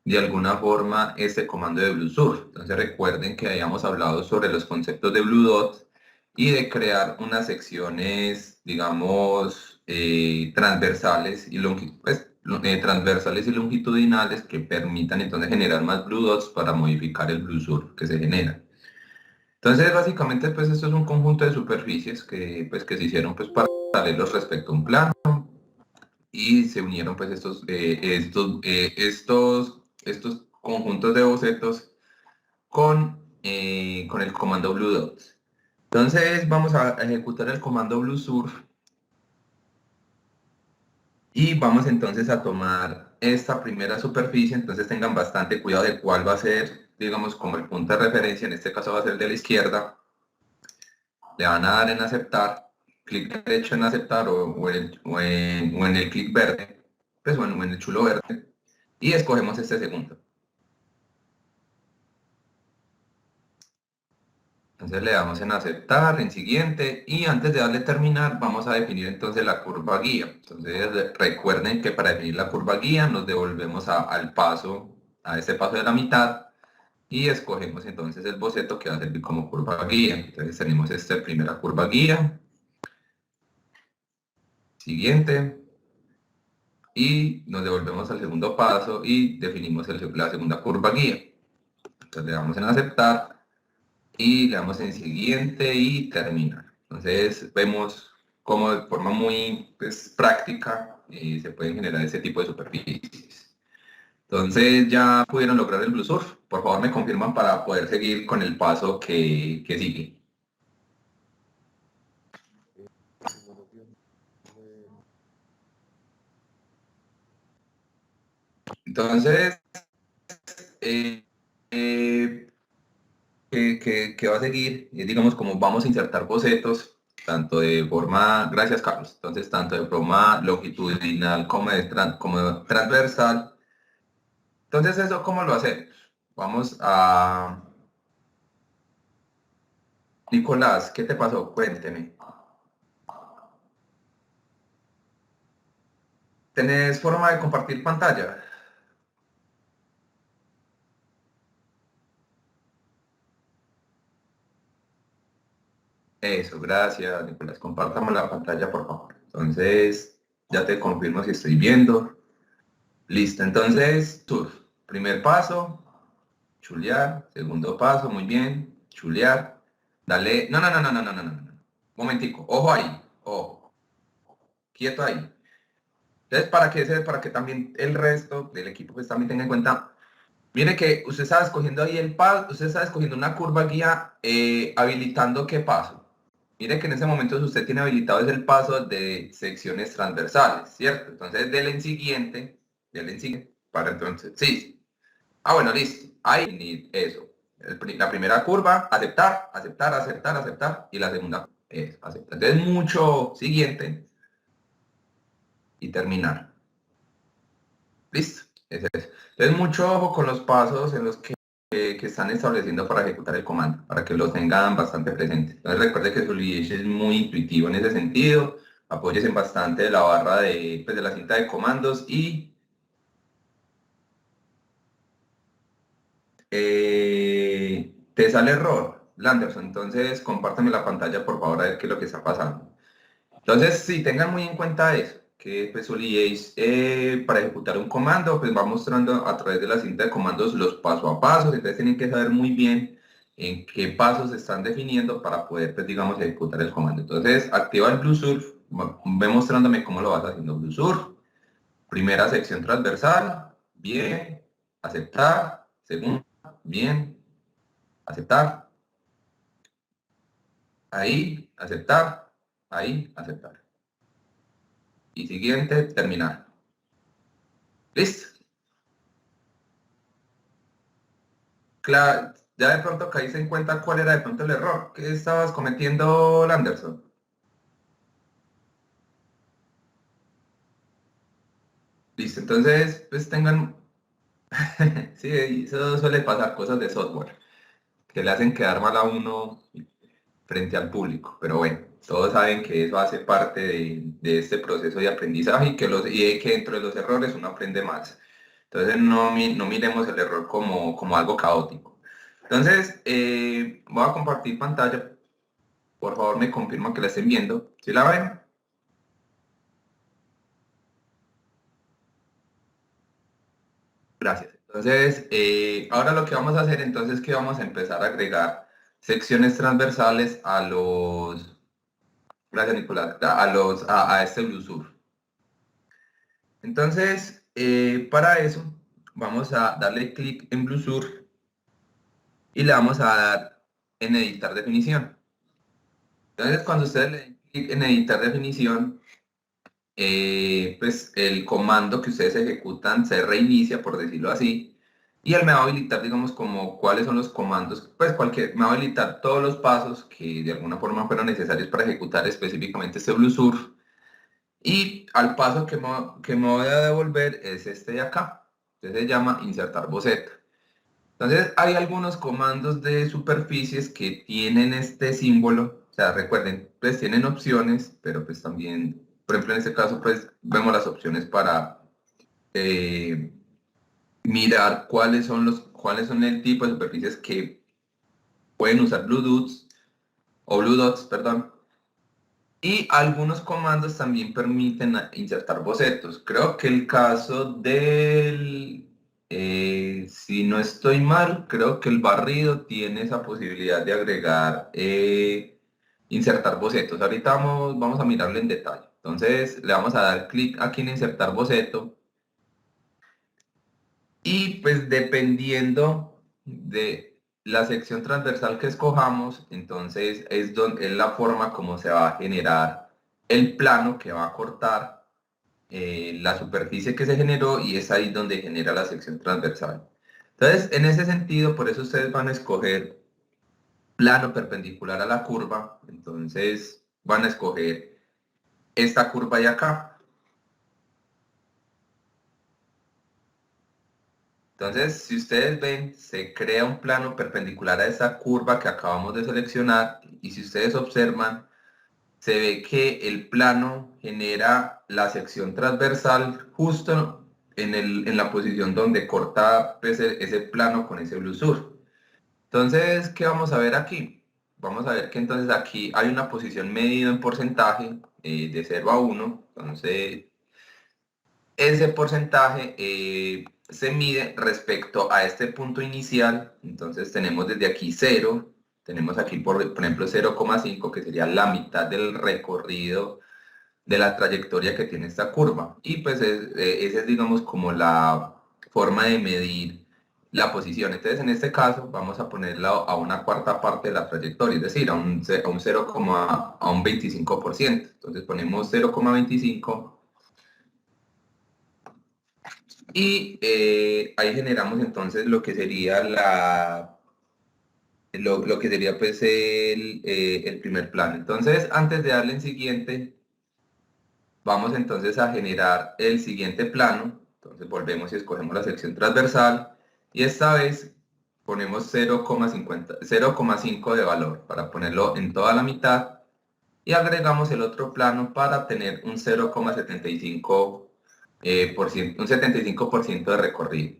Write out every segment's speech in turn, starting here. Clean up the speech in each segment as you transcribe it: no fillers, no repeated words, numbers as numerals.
de alguna forma este comando de BlueSurf. Entonces recuerden que habíamos hablado sobre los conceptos de Blue Dot y de crear unas secciones, digamos, transversales y transversales y longitudinales que permitan entonces generar más Blue Dots para modificar el BlueSurf que se genera. Entonces, básicamente, pues esto es un conjunto de superficies que se hicieron pues paralelos respecto a un plano y se unieron pues estos conjuntos de bocetos con el comando Blue Dots. Entonces vamos a ejecutar el comando BlueSurf y vamos entonces a tomar esta primera superficie. Entonces tengan bastante cuidado de cuál va a ser, digamos, como el punto de referencia. En este caso va a ser el de la izquierda. Le van a dar en aceptar, clic derecho en aceptar o en el clic verde, pues bueno, en el chulo verde, y escogemos este segundo. Entonces le damos en aceptar, en siguiente, y antes de darle terminar vamos a definir entonces la curva guía. Entonces recuerden que para definir la curva guía nos devolvemos a este paso de la mitad, y escogemos entonces el boceto que va a servir como curva guía. Entonces tenemos esta primera curva guía, siguiente, y nos devolvemos al segundo paso y definimos la segunda curva guía. Entonces le damos en aceptar y le damos en siguiente y terminar. Entonces vemos cómo de forma muy pues, práctica se pueden generar ese tipo de superficies. Entonces ya pudieron lograr el BlueSurf. Por favor me confirman para poder seguir con el paso que sigue. Entonces, eh, eh, que va a seguir, digamos, como vamos a insertar bocetos, tanto de forma, gracias Carlos, entonces tanto de forma longitudinal como transversal. Entonces, ¿eso cómo lo hacemos? Vamos a... Nicolás, ¿qué te pasó? Cuénteme. ¿Tenés forma de compartir pantalla? Eso, gracias, Nicolás. Compártame la pantalla, por favor. Entonces, ya te confirmo si estoy viendo. Listo, entonces, surf. Primer paso, chulear. Segundo paso, muy bien. Chulear. Dale. No, no, no, no, no, no, no, no, no. Momentico. Ojo ahí. Ojo. Quieto ahí. Entonces, para que también el resto del equipo pues también tenga en cuenta. Mire que usted está escogiendo ahí el paso, usted está escogiendo una curva guía habilitando qué paso. Mire que en ese momento usted tiene habilitado es el paso de secciones transversales, ¿cierto? Entonces denle en siguiente, para entonces, sí. Ah, bueno, listo. Ahí, eso. La primera curva, aceptar, aceptar, aceptar, aceptar, y la segunda es aceptar. Entonces mucho siguiente y terminar. Listo. Ese es. Entonces mucho ojo con los pasos en los que están estableciendo para ejecutar el comando, para que lo tengan bastante presente. Entonces recuerde que Solidage es muy intuitivo en ese sentido, apóyese bastante de la barra pues, de la cinta de comandos y te sale error, Landerson, entonces compártame la pantalla por favor a ver qué es lo que está pasando. Entonces sí, tengan muy en cuenta eso, que pues Solidage para ejecutar un comando pues va mostrando a través de la cinta de comandos los paso a pasos, entonces tienen que saber muy bien en qué pasos se están definiendo para poder pues digamos ejecutar el comando. Entonces activa el BlueSurf, ve mostrándome cómo lo vas haciendo BlueSurf, primera sección transversal, bien, aceptar, segunda, bien, aceptar, ahí, aceptar. Y siguiente, terminar. ¿Listo? Claro, ya de pronto caíste en cuenta cuál era de pronto el error que estabas cometiendo, Landerson. Listo, entonces, pues tengan, sí, eso suele pasar, cosas de software, que le hacen quedar mal a uno frente al público, pero bueno, todos saben que eso hace parte de este proceso de aprendizaje y que dentro de los errores uno aprende más. Entonces no miremos el error como algo caótico. Entonces, voy a compartir pantalla. Por favor, me confirma que la estén viendo. ¿Sí la ven? Gracias. Entonces, ahora lo que vamos a hacer entonces es que vamos a empezar a agregar secciones transversales a los, gracias Nicolás, a este Bluesur. Entonces, para eso vamos a darle clic en Bluesur y le vamos a dar en editar definición. Entonces, cuando ustedes le den clic en editar definición, pues el comando que ustedes ejecutan se reinicia, por decirlo así, y él me va a habilitar, digamos, como cuáles son los comandos, pues me va a habilitar todos los pasos que de alguna forma fueron necesarios para ejecutar específicamente este Bluesur. Y al paso que me voy a devolver es este de acá, que se llama insertar boceto. Entonces hay algunos comandos de superficies que tienen este símbolo, o sea, recuerden, pues tienen opciones, pero pues también, por ejemplo, en este caso, pues vemos las opciones para eh, mirar cuáles son el tipo de superficies que pueden usar Blue Dots, perdón. Y algunos comandos también permiten insertar bocetos. Creo que el caso si no estoy mal, creo que el barrido tiene esa posibilidad de agregar, insertar bocetos. Ahorita vamos a mirarlo en detalle. Entonces le vamos a dar clic aquí en insertar boceto y pues dependiendo de la sección transversal que escojamos, entonces es la forma como se va a generar el plano que va a cortar la superficie que se generó y es ahí donde genera la sección transversal. Entonces, en ese sentido, por eso ustedes van a escoger plano perpendicular a la curva, entonces van a escoger esta curva de acá. Entonces, si ustedes ven, se crea un plano perpendicular a esa curva que acabamos de seleccionar y si ustedes observan, se ve que el plano genera la sección transversal justo en la posición donde corta pues, ese plano con ese blusur. Entonces, ¿qué vamos a ver aquí? Vamos a ver que entonces aquí hay una posición medida en porcentaje de 0 a 1. Entonces, ese porcentaje se mide respecto a este punto inicial. Entonces tenemos desde aquí 0, tenemos aquí por ejemplo 0,5 que sería la mitad del recorrido de la trayectoria que tiene esta curva. Y pues esa es digamos como la forma de medir la posición. Entonces en este caso vamos a ponerla a una cuarta parte de la trayectoria, es decir, a un 0, a un 25%. Entonces ponemos 0,25 y ahí generamos entonces lo que sería lo que sería pues el primer plano. Entonces, antes de darle en siguiente, vamos entonces a generar el siguiente plano. Entonces volvemos y escogemos la sección transversal y esta vez ponemos 0,5 de valor para ponerlo en toda la mitad y agregamos el otro plano para tener un 0,75 un 75% de recorrido.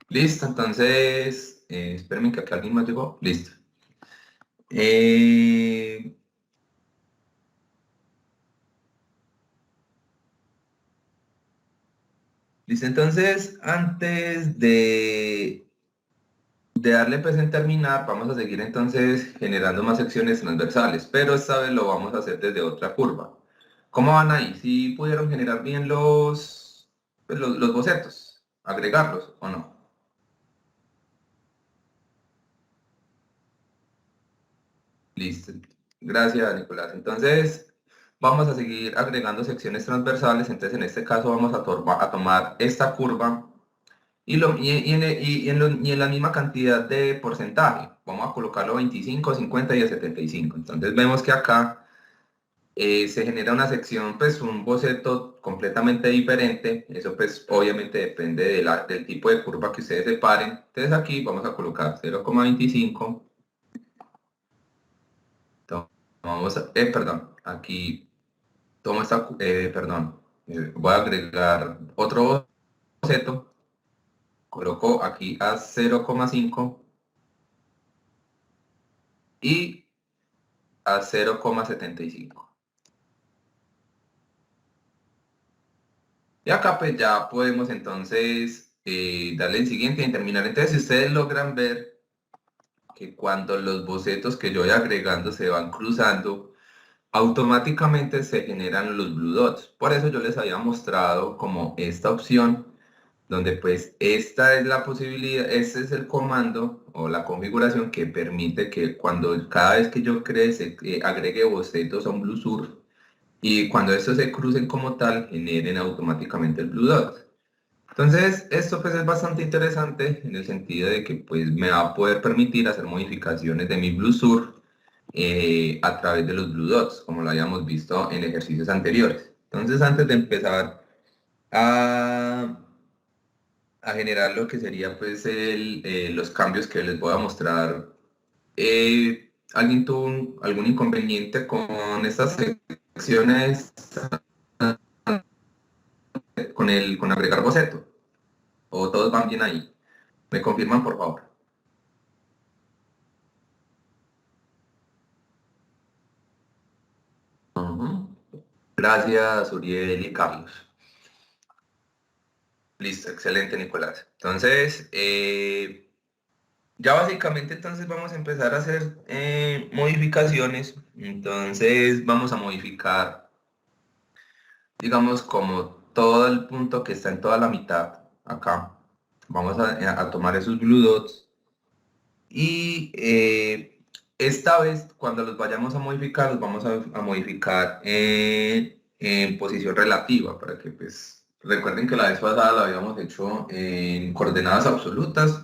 Listo, entonces, espérenme que acá alguien más llegó. Listo. Eh, listo, entonces, antes de darle pues en terminar, vamos a seguir entonces generando más secciones transversales, pero esta vez lo vamos a hacer desde otra curva. ¿Cómo van ahí? ¿Si pudieron generar bien los bocetos? ¿Agregarlos o no? Listo. Gracias, Nicolás. Entonces, vamos a seguir agregando secciones transversales. Entonces, en este caso vamos a tomar esta curva y en la misma cantidad de porcentaje. Vamos a colocarlo 25, 50 y a 75. Entonces, vemos que acá se genera una sección, pues un boceto completamente diferente. Eso, pues, obviamente depende del tipo de curva que ustedes separen. Entonces, aquí vamos a colocar 0,25. Perdón, aquí tomo perdón. Voy a agregar otro boceto, coloco aquí a 0,5 y a 0,75. Y acá pues ya podemos entonces darle en siguiente y terminar. Entonces si ustedes logran ver que cuando los bocetos que yo voy agregando se van cruzando, automáticamente se generan los blue dots. Por eso yo les había mostrado como esta opción, donde pues esta es la posibilidad, este es el comando o la configuración que permite que cuando cada vez que yo cree, agregue bocetos a un blue surf, y cuando estos se crucen como tal, generen automáticamente el blue dot. Entonces, esto pues es bastante interesante en el sentido de que pues me va a poder permitir hacer modificaciones de mi Blue Surf a través de los Blue Dots, como lo habíamos visto en ejercicios anteriores. Entonces, antes de empezar a, a generar lo que sería pues los cambios que les voy a mostrar, ¿alguien tuvo algún inconveniente con estas secciones, con agregar boceto? ¿O todos van bien ahí? ¿Me confirman, por favor? Ujú. Gracias, Uriel y Carlos. Listo, excelente, Nicolás. Entonces, ya básicamente entonces vamos a empezar a hacer modificaciones. Entonces vamos a modificar, digamos, como todo el punto que está en toda la mitad, acá. Vamos a tomar esos blue dots y esta vez cuando los vayamos a modificar, los vamos a modificar en posición relativa para que pues recuerden que la vez pasada lo habíamos hecho en coordenadas absolutas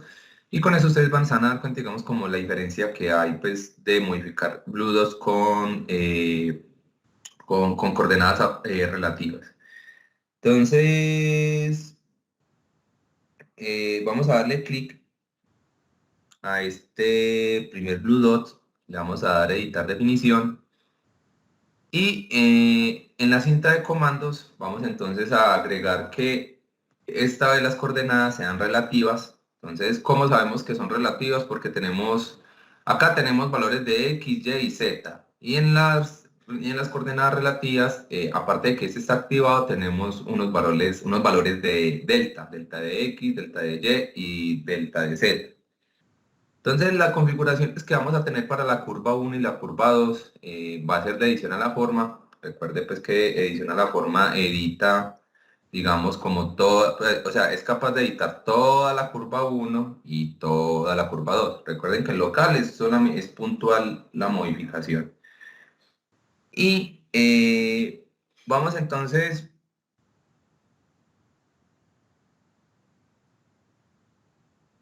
y con eso ustedes van a dar cuenta, digamos, como la diferencia que hay pues de modificar blue dots con coordenadas relativas. Entonces, vamos a darle clic a este primer blue dot, le vamos a dar editar definición y en la cinta de comandos vamos entonces a agregar que esta vez las coordenadas sean relativas. Entonces, ¿cómo sabemos que son relativas? Porque acá tenemos valores de x, y y z. Y en las coordenadas relativas, aparte de que este está activado, tenemos unos valores de delta, delta de x, delta de y delta de z. Entonces la configuración que vamos a tener para la curva 1 y la curva 2 va a ser de edición a la forma. Recuerde pues que edición a la forma edita, digamos, como todo, o sea, es capaz de editar toda la curva 1 y toda la curva 2. Recuerden que en local es puntual la modificación. Y vamos entonces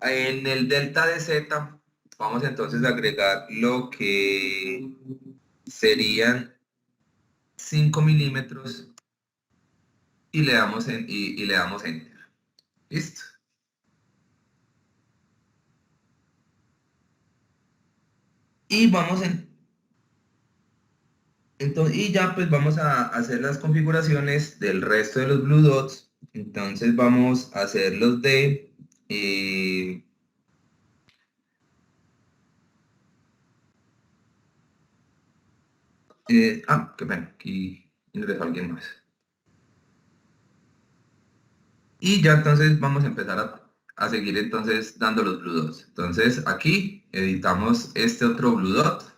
en el delta de z, vamos entonces a agregar lo que serían 5 milímetros y le damos enter. Listo. Y y ya pues vamos a hacer las configuraciones del resto de los blue dots. Entonces vamos a hacer los de eh, qué pena, aquí ingresó alguien más. Y ya entonces vamos a empezar a seguir entonces dando los blue dots. Entonces aquí editamos este otro blue dot.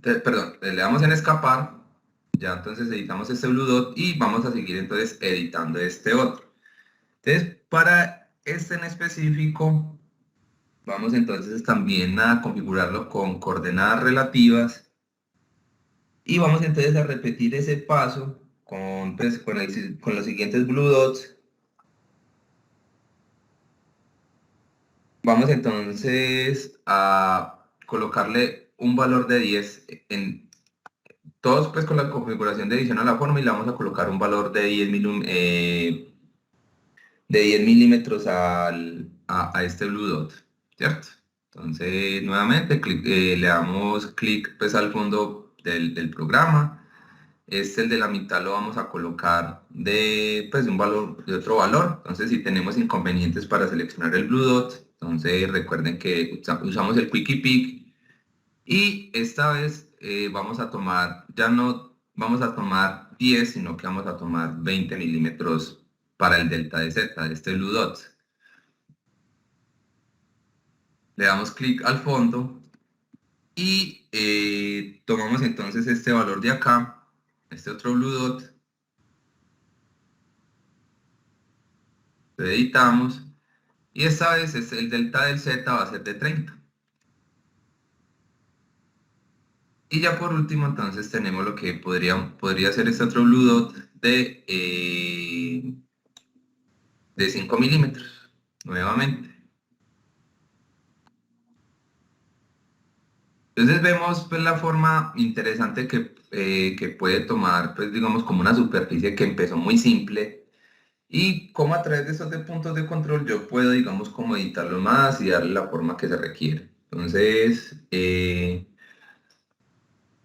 Perdón, le damos en escapar, ya entonces editamos este blue dot y vamos a seguir entonces editando este otro. Entonces, para este en específico, vamos entonces también a configurarlo con coordenadas relativas y vamos entonces a repetir ese paso con los siguientes blue dots. Vamos entonces a colocarle un valor de 10 en todos, pues con la configuración de edición a la forma, y le vamos a colocar un valor de 10 milímetros a este blue dot, ¿cierto? Entonces, nuevamente, le damos clic pues, al fondo del programa. El de la mitad lo vamos a colocar pues, de un valor, de otro valor. Entonces, si tenemos inconvenientes para seleccionar el Blue Dot, entonces recuerden que usamos el Quickie Pick. Y esta vez vamos a tomar, ya no vamos a tomar 10, sino que vamos a tomar 20 milímetros para el delta de Z, de este Blue Dot. Le damos clic al fondo y tomamos entonces este valor de acá, este otro Blue Dot, lo editamos y esta vez el delta del Z va a ser de 30. Y ya por último entonces tenemos lo que podría ser este otro Blue Dot de 5 milímetros, nuevamente. Entonces vemos pues la forma interesante que puede tomar, pues digamos como una superficie que empezó muy simple y cómo a través de estos puntos de control yo puedo digamos como editarlo más y darle la forma que se requiere. Entonces, ¿qué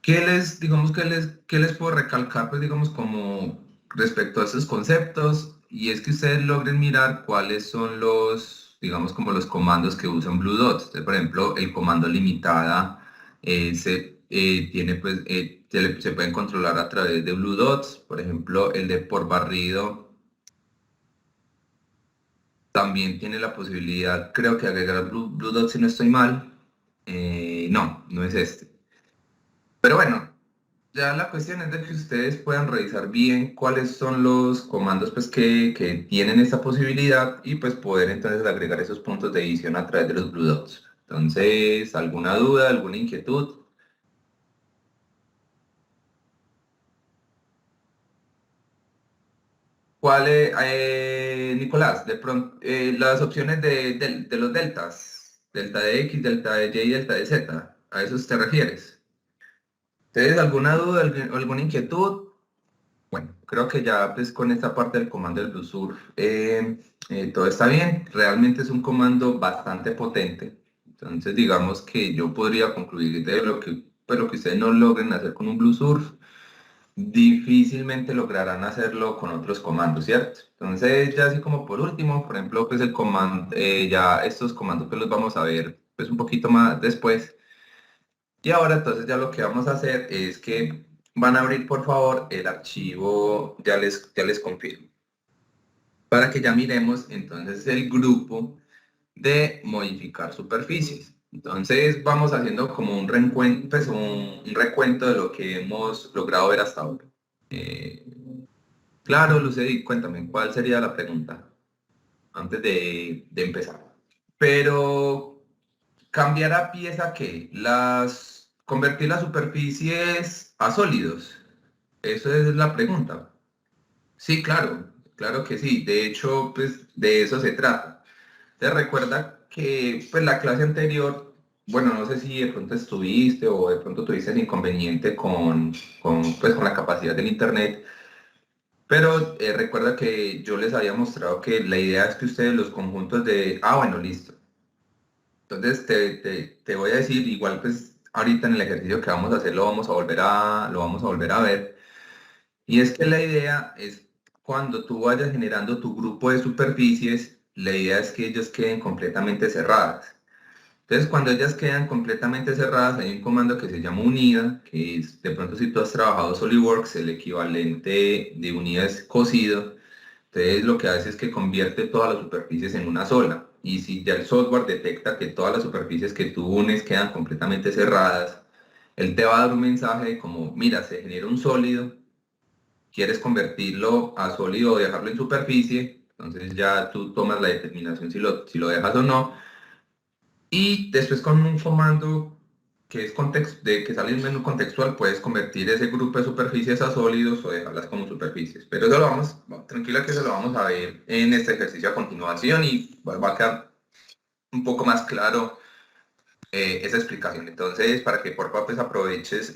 les puedo recalcar pues digamos como respecto a estos conceptos? Y es que ustedes logren mirar cuáles son los, digamos como los comandos que usan Blue Dots. Entonces, por ejemplo, el comando limitada tiene pues, se pueden controlar a través de Blue Dots. Por ejemplo, el de por barrido también tiene la posibilidad, creo que agregar Blue Dots si no estoy mal. No, no es este. Pero bueno, ya la cuestión es de que ustedes puedan revisar bien cuáles son los comandos pues, que tienen esta posibilidad y pues poder entonces agregar esos puntos de edición a través de los Blue Dots. Entonces, ¿alguna duda, alguna inquietud? ¿Cuál es, Nicolás, de pronto, las opciones de los deltas, delta de X, delta de Y y delta de Z, ¿a esos te refieres? ¿Tienes alguna duda, alguna inquietud? Bueno, creo que ya pues con esta parte del comando del BlueSurf todo está bien. Realmente es un comando bastante potente. Entonces digamos que yo podría concluir de pues, lo que ustedes no logren hacer con un BlueSurf, difícilmente lograrán hacerlo con otros comandos, ¿cierto? Entonces ya así como por último, por ejemplo, pues el comando, ya estos comandos pues los vamos a ver pues un poquito más después. Y ahora entonces ya lo que vamos a hacer es que van a abrir por favor el archivo, ya les confirmo, para que ya miremos entonces el grupo de modificar superficies. Entonces vamos haciendo como un recuento, pues un recuento de lo que hemos logrado ver hasta ahora. Eh, claro, Lucedy, cuéntame, ¿cuál sería la pregunta antes de empezar? Pero cambiar a pieza que convertir las superficies a sólidos. Eso es la pregunta. Sí, claro, claro que sí. De hecho, pues de eso se trata. Te recuerda que pues la clase anterior, bueno, no sé si de pronto estuviste o de pronto tuviste el inconveniente pues, con la capacidad del internet, pero recuerda que yo les había mostrado que la idea es que ustedes los conjuntos de... Ah, bueno, listo. Entonces te voy a decir, igual pues ahorita en el ejercicio que vamos a hacer lo vamos a volver a ver. Y es que la idea es cuando tú vayas generando tu grupo de superficies, la idea es que ellos queden completamente cerradas. Entonces cuando ellas quedan completamente cerradas hay un comando que se llama unida, que es de pronto si tú has trabajado SolidWorks, el equivalente de unida es cosido. Entonces lo que hace es que convierte todas las superficies en una sola. Y si ya el software detecta que todas las superficies que tú unes quedan completamente cerradas, él te va a dar un mensaje como, mira, se genera un sólido, quieres convertirlo a sólido o dejarlo en superficie, entonces ya tú tomas la determinación si lo dejas o no. Y después con un comando que es que sale en un menú contextual, puedes convertir ese grupo de superficies a sólidos o dejarlas como superficies. Pero eso tranquila que eso lo vamos a ver en este ejercicio a continuación y va a quedar un poco más claro esa explicación. Entonces, para que por favor pues aproveches,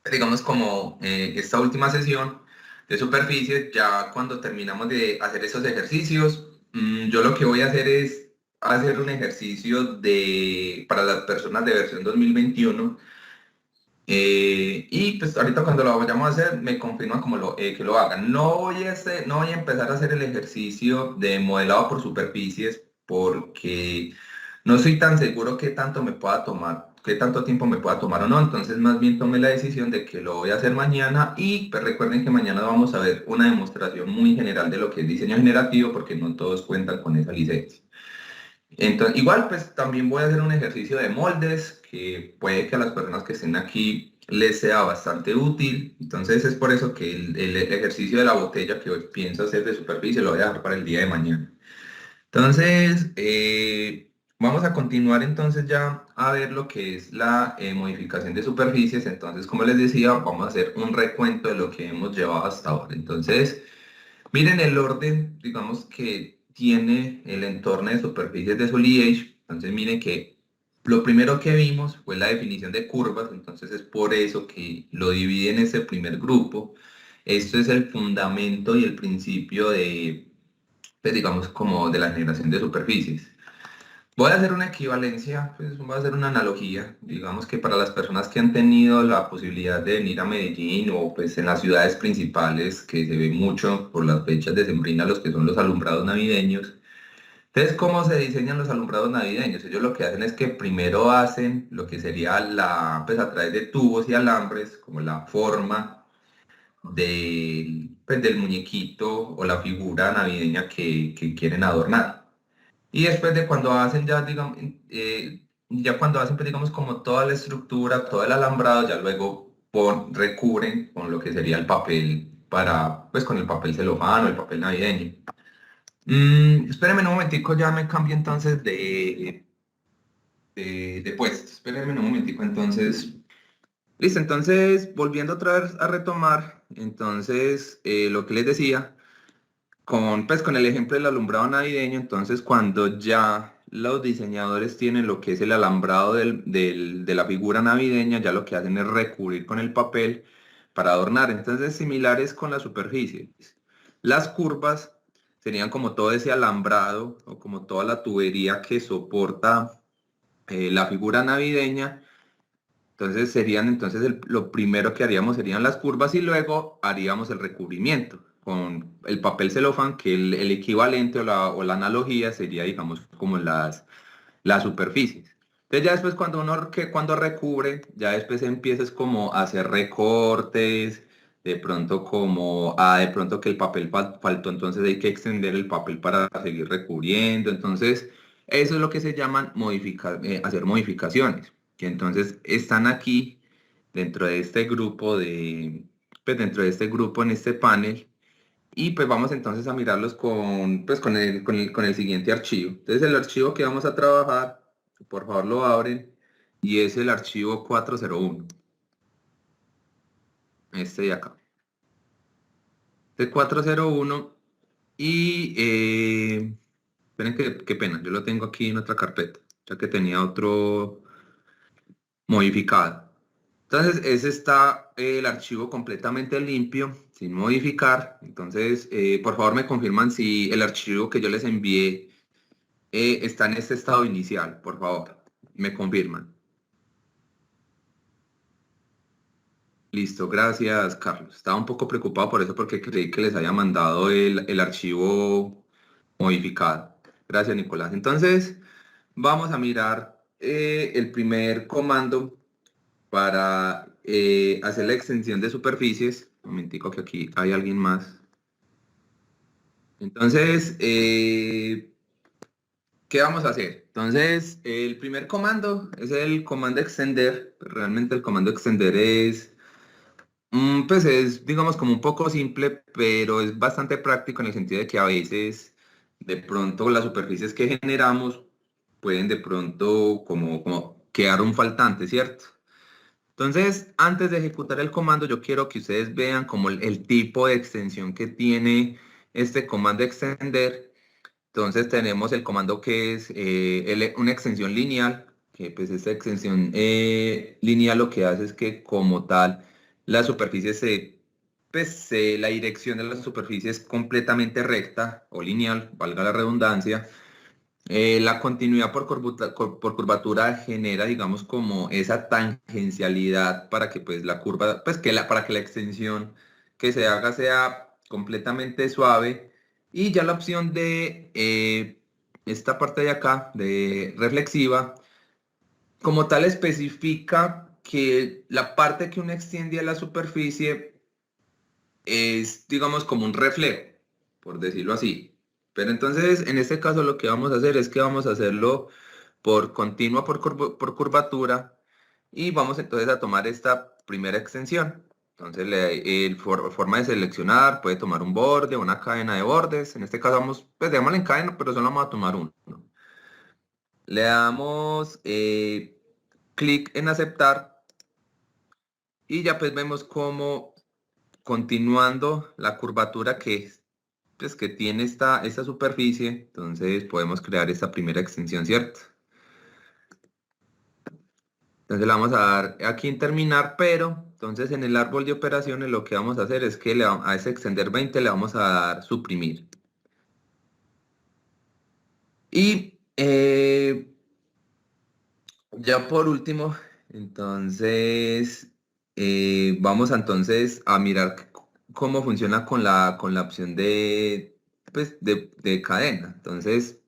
digamos como esta última sesión de superficies, ya cuando terminamos de hacer esos ejercicios, yo lo que voy a hacer es hacer un ejercicio para las personas de versión 2021. Y pues ahorita cuando lo vayamos a hacer, me confirman que lo hagan. No voy a empezar a hacer el ejercicio de modelado por superficies porque no soy tan seguro qué tanto me pueda tomar, qué tanto tiempo me pueda tomar o no. Entonces más bien tomé la decisión de que lo voy a hacer mañana y pues recuerden que mañana vamos a ver una demostración muy general de lo que es diseño generativo porque no todos cuentan con esa licencia. Entonces, igual, pues también voy a hacer un ejercicio de moldes que puede que a las personas que estén aquí les sea bastante útil. Entonces, es por eso que el ejercicio de la botella que hoy pienso hacer de superficie lo voy a dejar para el día de mañana. Entonces, vamos a continuar entonces ya a ver lo que es la modificación de superficies. Entonces, como les decía, vamos a hacer un recuento de lo que hemos llevado hasta ahora. Entonces, miren el orden, digamos, que tiene el entorno de superficies de Solid. Entonces, miren que lo primero que vimos fue la definición de curvas, entonces es por eso que lo divide en ese primer grupo. Esto es el fundamento y el principio de, pues, digamos, como de la generación de superficies. Voy a hacer una equivalencia, pues voy a hacer una analogía. Digamos que para las personas que han tenido la posibilidad de venir a Medellín o pues en las ciudades principales que se ve mucho por las fechas decembrinas, los que son los alumbrados navideños. Entonces, ¿cómo se diseñan los alumbrados navideños? Ellos lo que hacen es que primero hacen lo que sería pues a través de tubos y alambres, como la forma del muñequito o la figura navideña que quieren adornar. Y después de cuando hacen ya, digamos, ya cuando hacen, pues, digamos, como toda la estructura, todo el alambrado, ya luego recubren con lo que sería el papel pues con el papel celofán o el papel navideño. Espérenme un momentico, ya me cambio entonces de puesto. Espérenme un momentico entonces. Listo, entonces, volviendo otra vez a retomar, entonces, lo que les decía. Pues con el ejemplo del alumbrado navideño, entonces cuando ya los diseñadores tienen lo que es el alambrado de la figura navideña, ya lo que hacen es recubrir con el papel para adornar. Entonces, similares con las superficies. Las curvas serían como todo ese alambrado o como toda la tubería que soporta la figura navideña. Entonces lo primero que haríamos serían las curvas y luego haríamos el recubrimiento con el papel celofán, que el equivalente o la analogía sería, digamos, como las superficies. Entonces ya después cuando recubre, ya después empiezas como a hacer recortes, de pronto de pronto que el papel faltó, entonces hay que extender el papel para seguir recubriendo. Entonces, eso es lo que se llaman hacer modificaciones, que entonces están aquí dentro de este grupo dentro de este grupo en este panel. Y pues vamos entonces a mirarlos con el siguiente archivo. Entonces el archivo que vamos a trabajar, por favor lo abren, y es el archivo 401. Este de acá. Este 401 y... esperen qué pena, yo lo tengo aquí en otra carpeta, ya que tenía otro modificado. Entonces, ese está el archivo completamente limpio, sin modificar. Entonces, por favor me confirman si el archivo que yo les envié está en este estado inicial, por favor. Me confirman. Listo, gracias, Carlos. Estaba un poco preocupado por eso porque creí que les había mandado el archivo modificado. Gracias, Nicolás. Entonces, vamos a mirar el primer comando para hacer la extensión de superficies. Un momentico que aquí hay alguien más. Entonces, ¿qué vamos a hacer? Entonces, el primer comando es el comando extender. Realmente el comando extender pues es, digamos, como un poco simple, pero es bastante práctico en el sentido de que a veces, de pronto, las superficies que generamos pueden de pronto como quedar un faltante, ¿cierto? Entonces, antes de ejecutar el comando, yo quiero que ustedes vean como el tipo de extensión que tiene este comando extender. Entonces tenemos el comando que es una extensión lineal, que pues esta extensión lineal lo que hace es que como tal la superficie la dirección de la superficie es completamente recta o lineal, valga la redundancia. La continuidad por curvatura genera, digamos, como esa tangencialidad para que pues la curva, pues para que la extensión que se haga sea completamente suave. Y ya la opción de esta parte de acá, de reflexiva, como tal especifica que la parte que uno extiende a la superficie es, digamos, como un reflejo, por decirlo así. Pero entonces, en este caso, lo que vamos a hacer es que vamos a hacerlo por continua por curvatura y vamos entonces a tomar esta primera extensión. Entonces, forma de seleccionar, puede tomar un borde, una cadena de bordes. En este caso vamos, pues démosle en cadena, pero solo vamos a tomar uno. Le damos clic en aceptar y ya pues vemos cómo continuando la curvatura pues, que tiene esta superficie, entonces podemos crear esta primera extensión, ¿cierto? Entonces le vamos a dar aquí en terminar, pero entonces en el árbol de operaciones lo que vamos a hacer es que a ese extender 20 le vamos a dar suprimir. Y ya por último, entonces vamos entonces a mirar cómo funciona con la opción pues, de cadena. Entonces,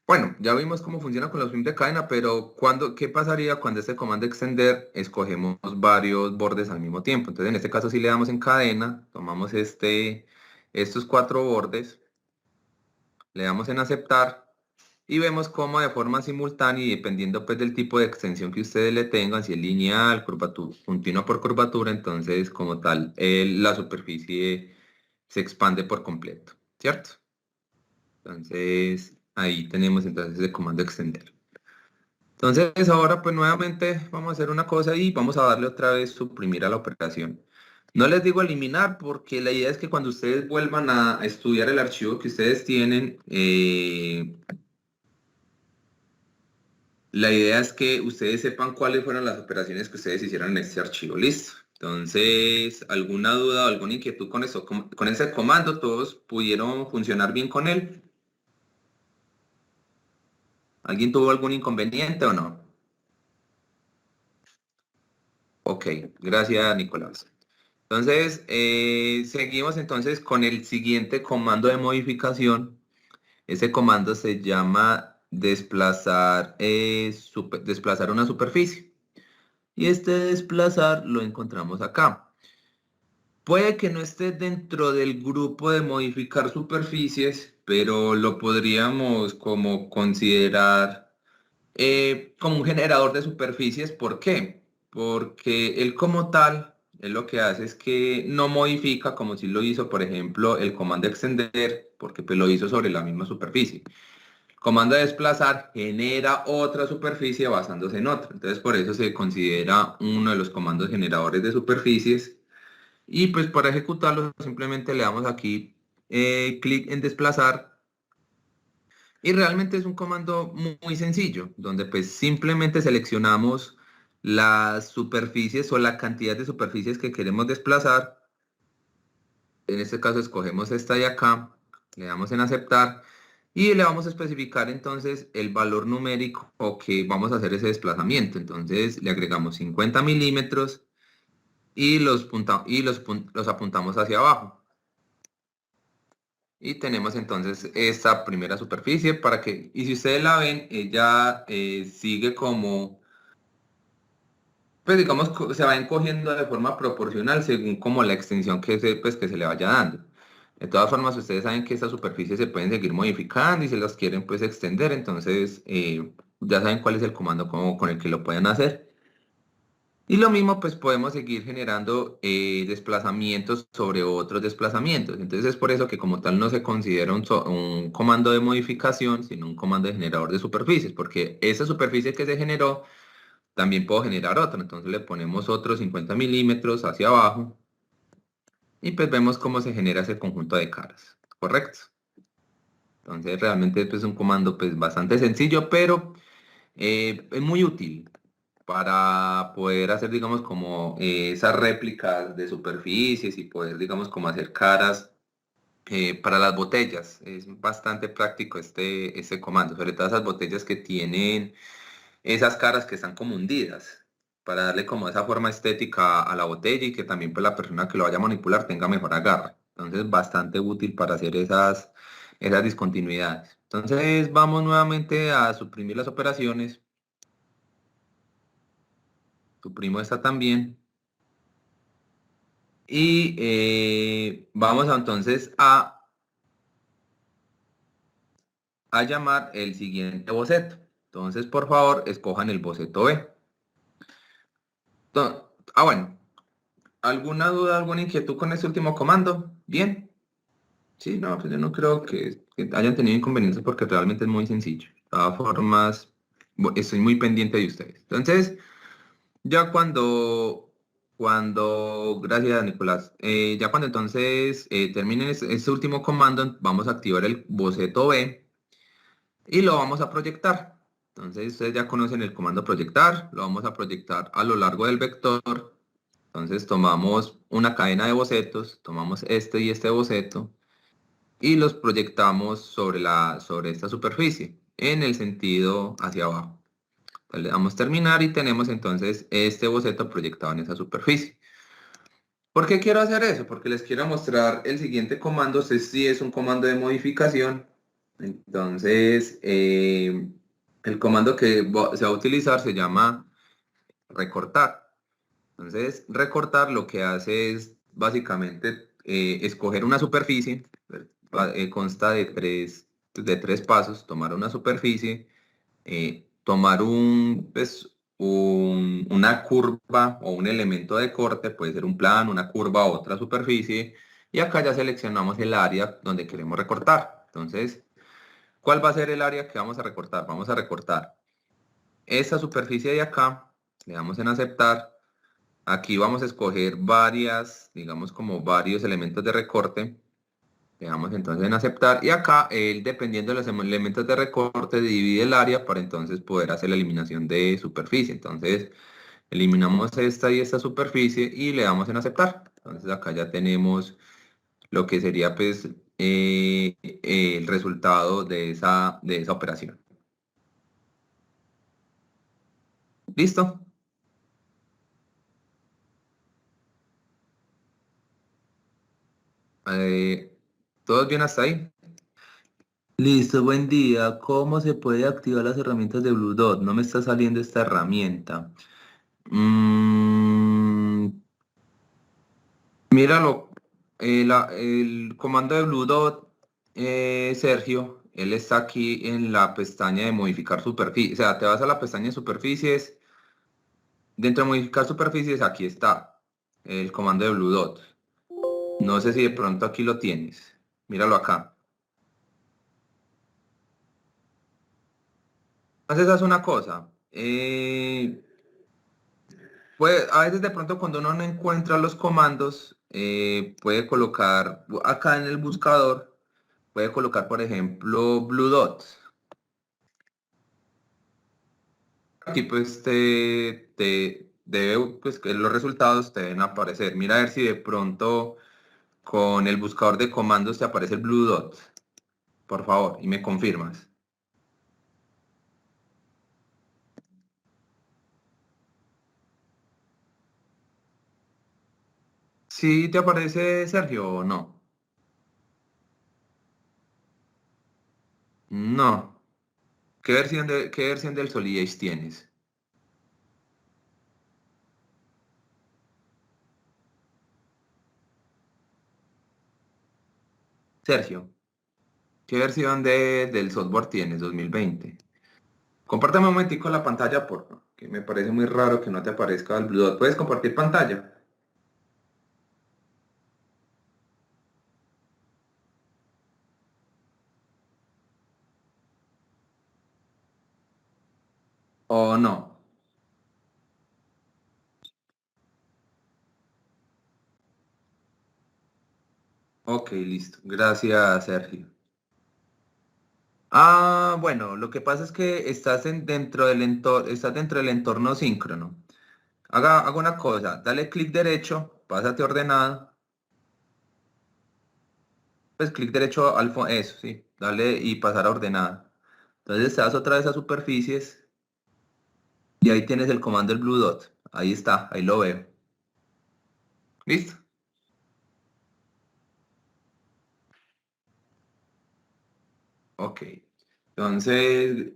bueno, ya vimos cómo funciona con la opción de cadena, pero ¿qué pasaría cuando este comando extender escogemos varios bordes al mismo tiempo? Entonces, en este caso, si le damos en cadena, tomamos estos cuatro bordes, le damos en aceptar y vemos cómo de forma simultánea y dependiendo pues del tipo de extensión que ustedes le tengan, si es lineal, curvatura, continua por curvatura, entonces como tal, la superficie se expande por completo, ¿cierto? Entonces, ahí tenemos entonces el comando extender. Entonces ahora pues nuevamente vamos a hacer una cosa y vamos a darle otra vez suprimir a la operación. No les digo eliminar porque la idea es que cuando ustedes vuelvan a estudiar el archivo que ustedes tienen, la idea es que ustedes sepan cuáles fueron las operaciones que ustedes hicieron en este archivo. Listo. Entonces, ¿alguna duda o alguna inquietud con eso? Con ese comando, ¿todos pudieron funcionar bien con él? ¿Alguien tuvo algún inconveniente o no? Ok, gracias, Nicolás. Entonces, seguimos entonces con el siguiente comando de modificación. Ese comando se llama desplazar una superficie. Y este desplazar lo encontramos acá. Puede que no esté dentro del grupo de modificar superficies, pero lo podríamos como considerar como un generador de superficies. ¿Por qué? Porque él como tal, él lo que hace es que no modifica como si lo hizo, por ejemplo, el comando extender, porque pues lo hizo sobre la misma superficie. El comando de desplazar genera otra superficie basándose en otra. Entonces por eso se considera uno de los comandos generadores de superficies. Y pues para ejecutarlo simplemente le damos aquí clic en desplazar y realmente es un comando muy sencillo, donde pues simplemente seleccionamos las superficies o la cantidad de superficies que queremos desplazar. En este caso escogemos esta de acá, le damos en aceptar y le vamos a especificar entonces el valor numérico o que vamos a hacer ese desplazamiento. Entonces le agregamos 50 milímetros y los apuntamos hacia abajo. Y tenemos entonces esta primera superficie y si ustedes la ven, ella sigue como, pues digamos, se va encogiendo de forma proporcional según como la extensión pues, que se le vaya dando. De todas formas, ustedes saben que estas superficies se pueden seguir modificando y si las quieren pues extender, entonces ya saben cuál es el comando con el que lo pueden hacer. Y lo mismo, pues podemos seguir generando desplazamientos sobre otros desplazamientos. Entonces es por eso que como tal no se considera un comando de modificación, sino un comando de generador de superficies, porque esa superficie que se generó, también puedo generar otra. Entonces le ponemos otros 50 milímetros hacia abajo y pues vemos cómo se genera ese conjunto de caras. ¿Correcto? Entonces realmente pues, es un comando pues bastante sencillo, pero es muy útil para poder hacer, digamos, como esas réplicas de superficies y poder, digamos, como hacer caras para las botellas. Es bastante práctico este comando, sobre todo esas botellas que tienen esas caras que están como hundidas, para darle como esa forma estética a la botella y que también pues la persona que lo vaya a manipular tenga mejor agarre. Entonces, bastante útil para hacer esas discontinuidades. Entonces, vamos nuevamente a suprimir las operaciones. Suprimo esta también. Y entonces a llamar el siguiente boceto. Entonces, por favor, escojan el boceto B. Bueno, ¿alguna duda, alguna inquietud con este último comando? Bien. Sí, no, pues yo no creo que hayan tenido inconvenientes porque realmente es muy sencillo. De todas formas, estoy muy pendiente de ustedes. Entonces, ya gracias Nicolás, ya cuando entonces terminen este último comando, vamos a activar el boceto B y lo vamos a proyectar. Entonces, ustedes ya conocen el comando proyectar, lo vamos a proyectar a lo largo del vector. Entonces, tomamos una cadena de bocetos, tomamos este y este boceto y los proyectamos sobre esta superficie en el sentido hacia abajo. Entonces, le damos terminar y tenemos entonces este boceto proyectado en esa superficie. ¿Por qué quiero hacer eso? Porque les quiero mostrar el siguiente comando. Este sí es un comando de modificación. Entonces, el comando que se va a utilizar se llama recortar. Entonces, recortar lo que hace es básicamente escoger una superficie, consta de tres pasos, tomar una superficie, tomar una curva o un elemento de corte, puede ser un plano, una curva o otra superficie, y acá ya seleccionamos el área donde queremos recortar. Entonces, ¿cuál va a ser el área que vamos a recortar? Vamos a recortar esta superficie de acá, le damos en aceptar. Aquí vamos a escoger digamos como varios elementos de recorte. Le damos entonces en aceptar y acá él, dependiendo de los elementos de recorte, divide el área para entonces poder hacer la eliminación de superficie. Entonces eliminamos esta y esta superficie y le damos en aceptar. Entonces acá ya tenemos lo que sería pues el resultado de esa operación. ¿Listo? Eh, ¿Todos bien hasta ahí? Listo, buen día. ¿Cómo se puede activar las herramientas de Blue Dot? No me está saliendo esta herramienta. Mm, Míralo. El comando de Blue Dot, Sergio, él está aquí en la pestaña de modificar superficie. O sea, te vas a la pestaña de superficies. Dentro de modificar superficies, aquí está el comando de Blue Dot. No sé si de pronto aquí lo tienes. Míralo acá. Entonces, haz una cosa. Pues a veces de pronto cuando uno no encuentra los comandos, puede colocar acá en el buscador, puede colocar por ejemplo Blue Dots. Aquí pues pues que los resultados te deben aparecer. Mira a ver si de pronto con el buscador de comandos te aparece el Blue Dot, por favor, y me confirmas. ¿Sí te aparece Sergio o no? No. ¿Qué versión del Solidage tienes? Sergio. ¿Qué versión del software tienes? 2020. Compártame un momentico la pantalla, por favor, que me parece muy raro que no te aparezca el Blue Dot. ¿Puedes compartir pantalla? ¿O no? Ok, listo. Gracias, Sergio. Bueno, lo que pasa es que estás dentro del entorno síncrono. Haga una cosa, dale clic derecho, pásate a ordenado pues clic derecho al fondo, eso, sí, dale y pasar a ordenada. Entonces te das otra vez a superficies y ahí tienes el comando el blue dot. Ahí está, ahí lo veo. ¿Listo? Ok. Entonces,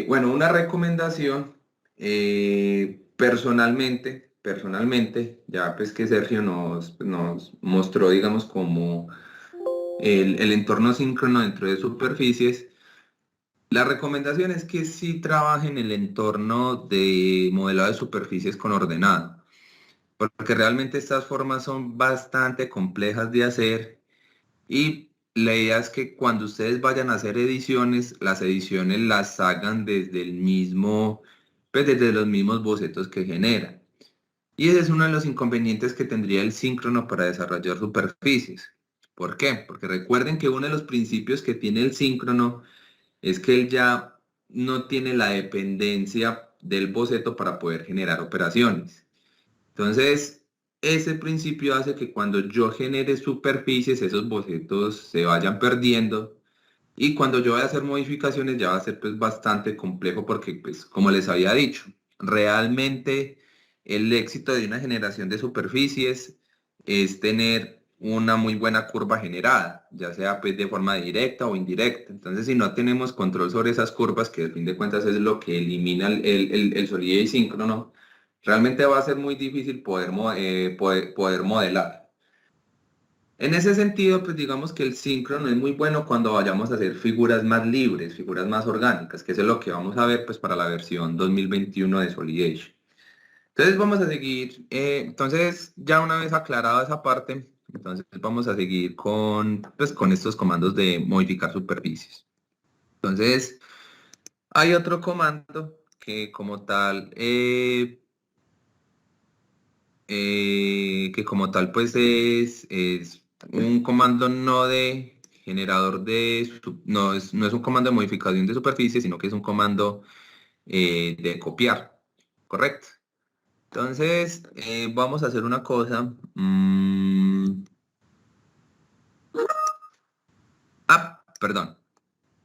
bueno, una recomendación, personalmente, ya pues que Sergio nos mostró, digamos, como el entorno síncrono dentro de superficies. La recomendación es que sí trabajen el entorno de modelado de superficies con ordenado, porque realmente estas formas son bastante complejas de hacer y la idea es que cuando ustedes vayan a hacer ediciones, las ediciones las hagan desde el mismo, pues desde los mismos bocetos que generan. Y ese es uno de los inconvenientes que tendría el síncrono para desarrollar superficies. ¿Por qué? Porque recuerden que uno de los principios que tiene el síncrono es que él ya no tiene la dependencia del boceto para poder generar operaciones. Entonces, ese principio hace que cuando yo genere superficies, esos bocetos se vayan perdiendo y cuando yo vaya a hacer modificaciones ya va a ser pues bastante complejo porque pues como les había dicho, realmente el éxito de una generación de superficies es tener una muy buena curva generada, ya sea pues de forma directa o indirecta. Entonces si no tenemos control sobre esas curvas, que al fin de cuentas es lo que elimina el solidez y síncrono, realmente va a ser muy difícil poder modelar. En ese sentido, pues digamos que el síncrono es muy bueno cuando vayamos a hacer figuras más libres, figuras más orgánicas, que eso es lo que vamos a ver pues para la versión 2021 de Solidation. Entonces vamos a seguir, entonces ya una vez aclarada esa parte, entonces vamos a seguir con estos comandos de modificar superficies. Entonces hay otro comando que como tal, pues es un comando no de generador no es un comando de modificación de superficie, sino que es un comando de copiar, ¿correcto? Entonces, vamos a hacer una cosa. Perdón,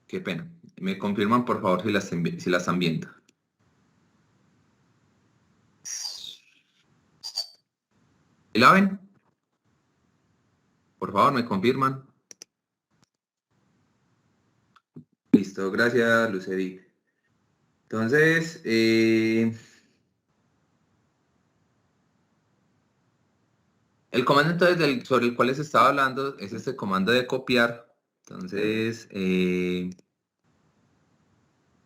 qué pena. Me confirman por favor si la están viendo. ¿Sí la ven? Por favor, me confirman. Listo, gracias, Lucedi. Entonces, el comando entonces sobre el cual les estaba hablando es este comando de copiar. Entonces,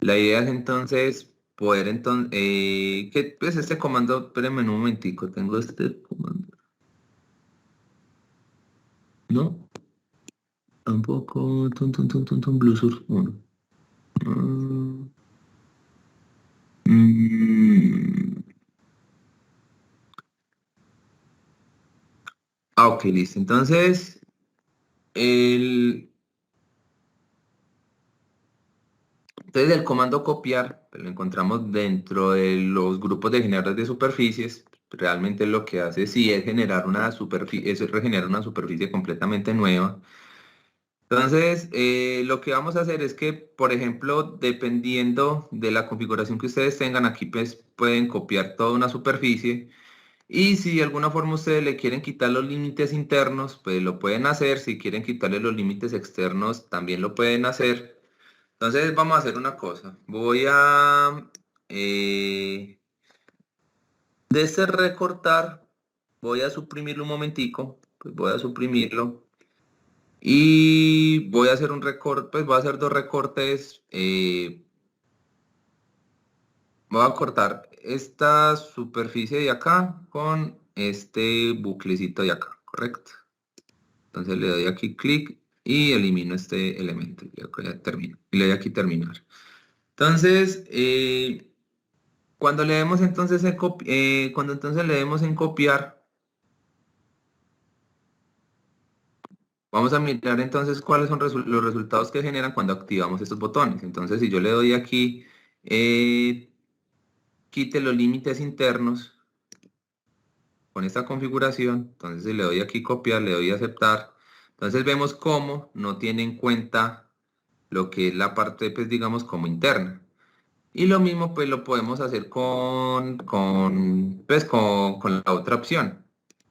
la idea es entonces poder entonces, que pues este comando, espérenme un momentico, tengo este comando. No, tampoco, Blue Source 1. Mm, mm, ok, listo. El, entonces el comando copiar pues, lo encontramos dentro de los grupos de generadores de superficies. Realmente lo que hace sí es generar una superficie, es regenerar una superficie completamente nueva. Entonces, lo que vamos a hacer es que, por ejemplo, dependiendo de la configuración que ustedes tengan, aquí pues, pueden copiar toda una superficie. Y si de alguna forma ustedes le quieren quitar los límites internos, pues lo pueden hacer. Si quieren quitarle los límites externos, también lo pueden hacer. Entonces vamos a hacer una cosa. Eh, de este recortar, voy a suprimirlo un momentico. Pues voy a suprimirlo. Y voy a hacer un recorte, pues voy a hacer dos recortes. Voy a cortar esta superficie de acá con este buclecito de acá, ¿correcto? Entonces le doy aquí clic y elimino este elemento. Y le doy aquí terminar. Entonces, cuando entonces le demos en copiar, vamos a mirar entonces cuáles son los resultados que generan cuando activamos estos botones. Entonces, si yo le doy aquí, eh, quite los límites internos con esta configuración, entonces si le doy aquí copiar, le doy a aceptar, Entonces vemos cómo no tiene en cuenta lo que es la parte, pues digamos, como interna. Y lo mismo pues lo podemos hacer con la otra opción,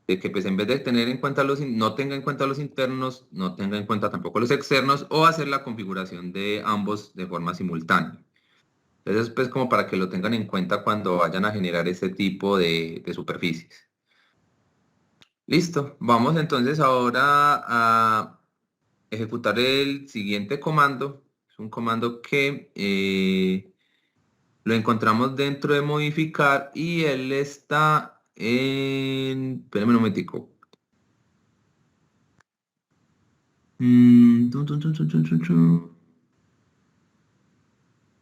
de que pues en vez de tener en cuenta no tenga en cuenta los internos, no tenga en cuenta tampoco los externos, o hacer la configuración de ambos de forma simultánea. Entonces pues como para que lo tengan en cuenta cuando vayan a generar este tipo de superficies. Listo, vamos entonces ahora a ejecutar el siguiente comando. Es un comando que lo encontramos dentro de modificar y él está en... Espérame un momentico.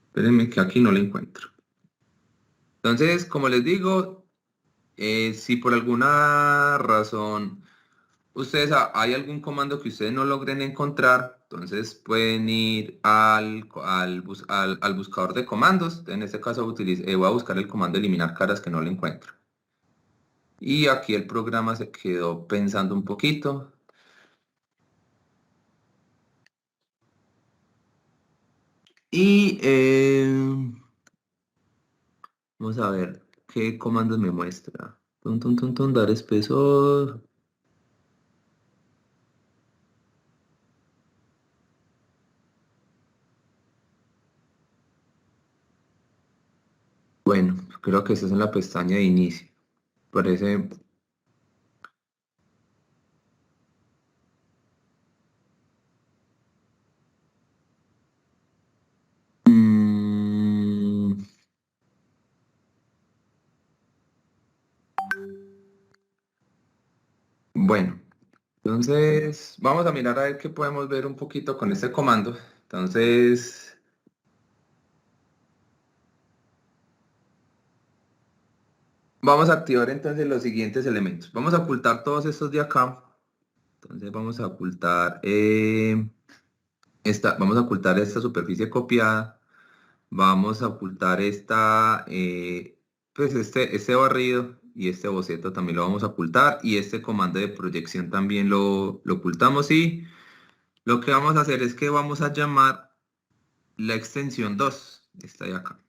Espérenme que aquí no lo encuentro. Entonces, como les digo, si por alguna razón hay algún comando que ustedes no logren encontrar, entonces pueden ir al buscador de comandos. En este caso voy a buscar el comando eliminar caras que no lo encuentro. Y aquí el programa se quedó pensando un poquito. Y vamos a ver qué comandos me muestra. Dar espesor. Bueno, creo que esta es en la pestaña de inicio. Parece... Mm, bueno, entonces vamos a mirar a ver qué podemos ver un poquito con este comando. Entonces, vamos a activar entonces los siguientes elementos. Vamos a ocultar todos estos de acá. Entonces vamos a ocultar vamos a ocultar esta superficie copiada. Vamos a ocultar pues este barrido y este boceto también lo vamos a ocultar y este comando de proyección también lo ocultamos y lo que vamos a hacer es que vamos a llamar la extensión 2, esta de acá.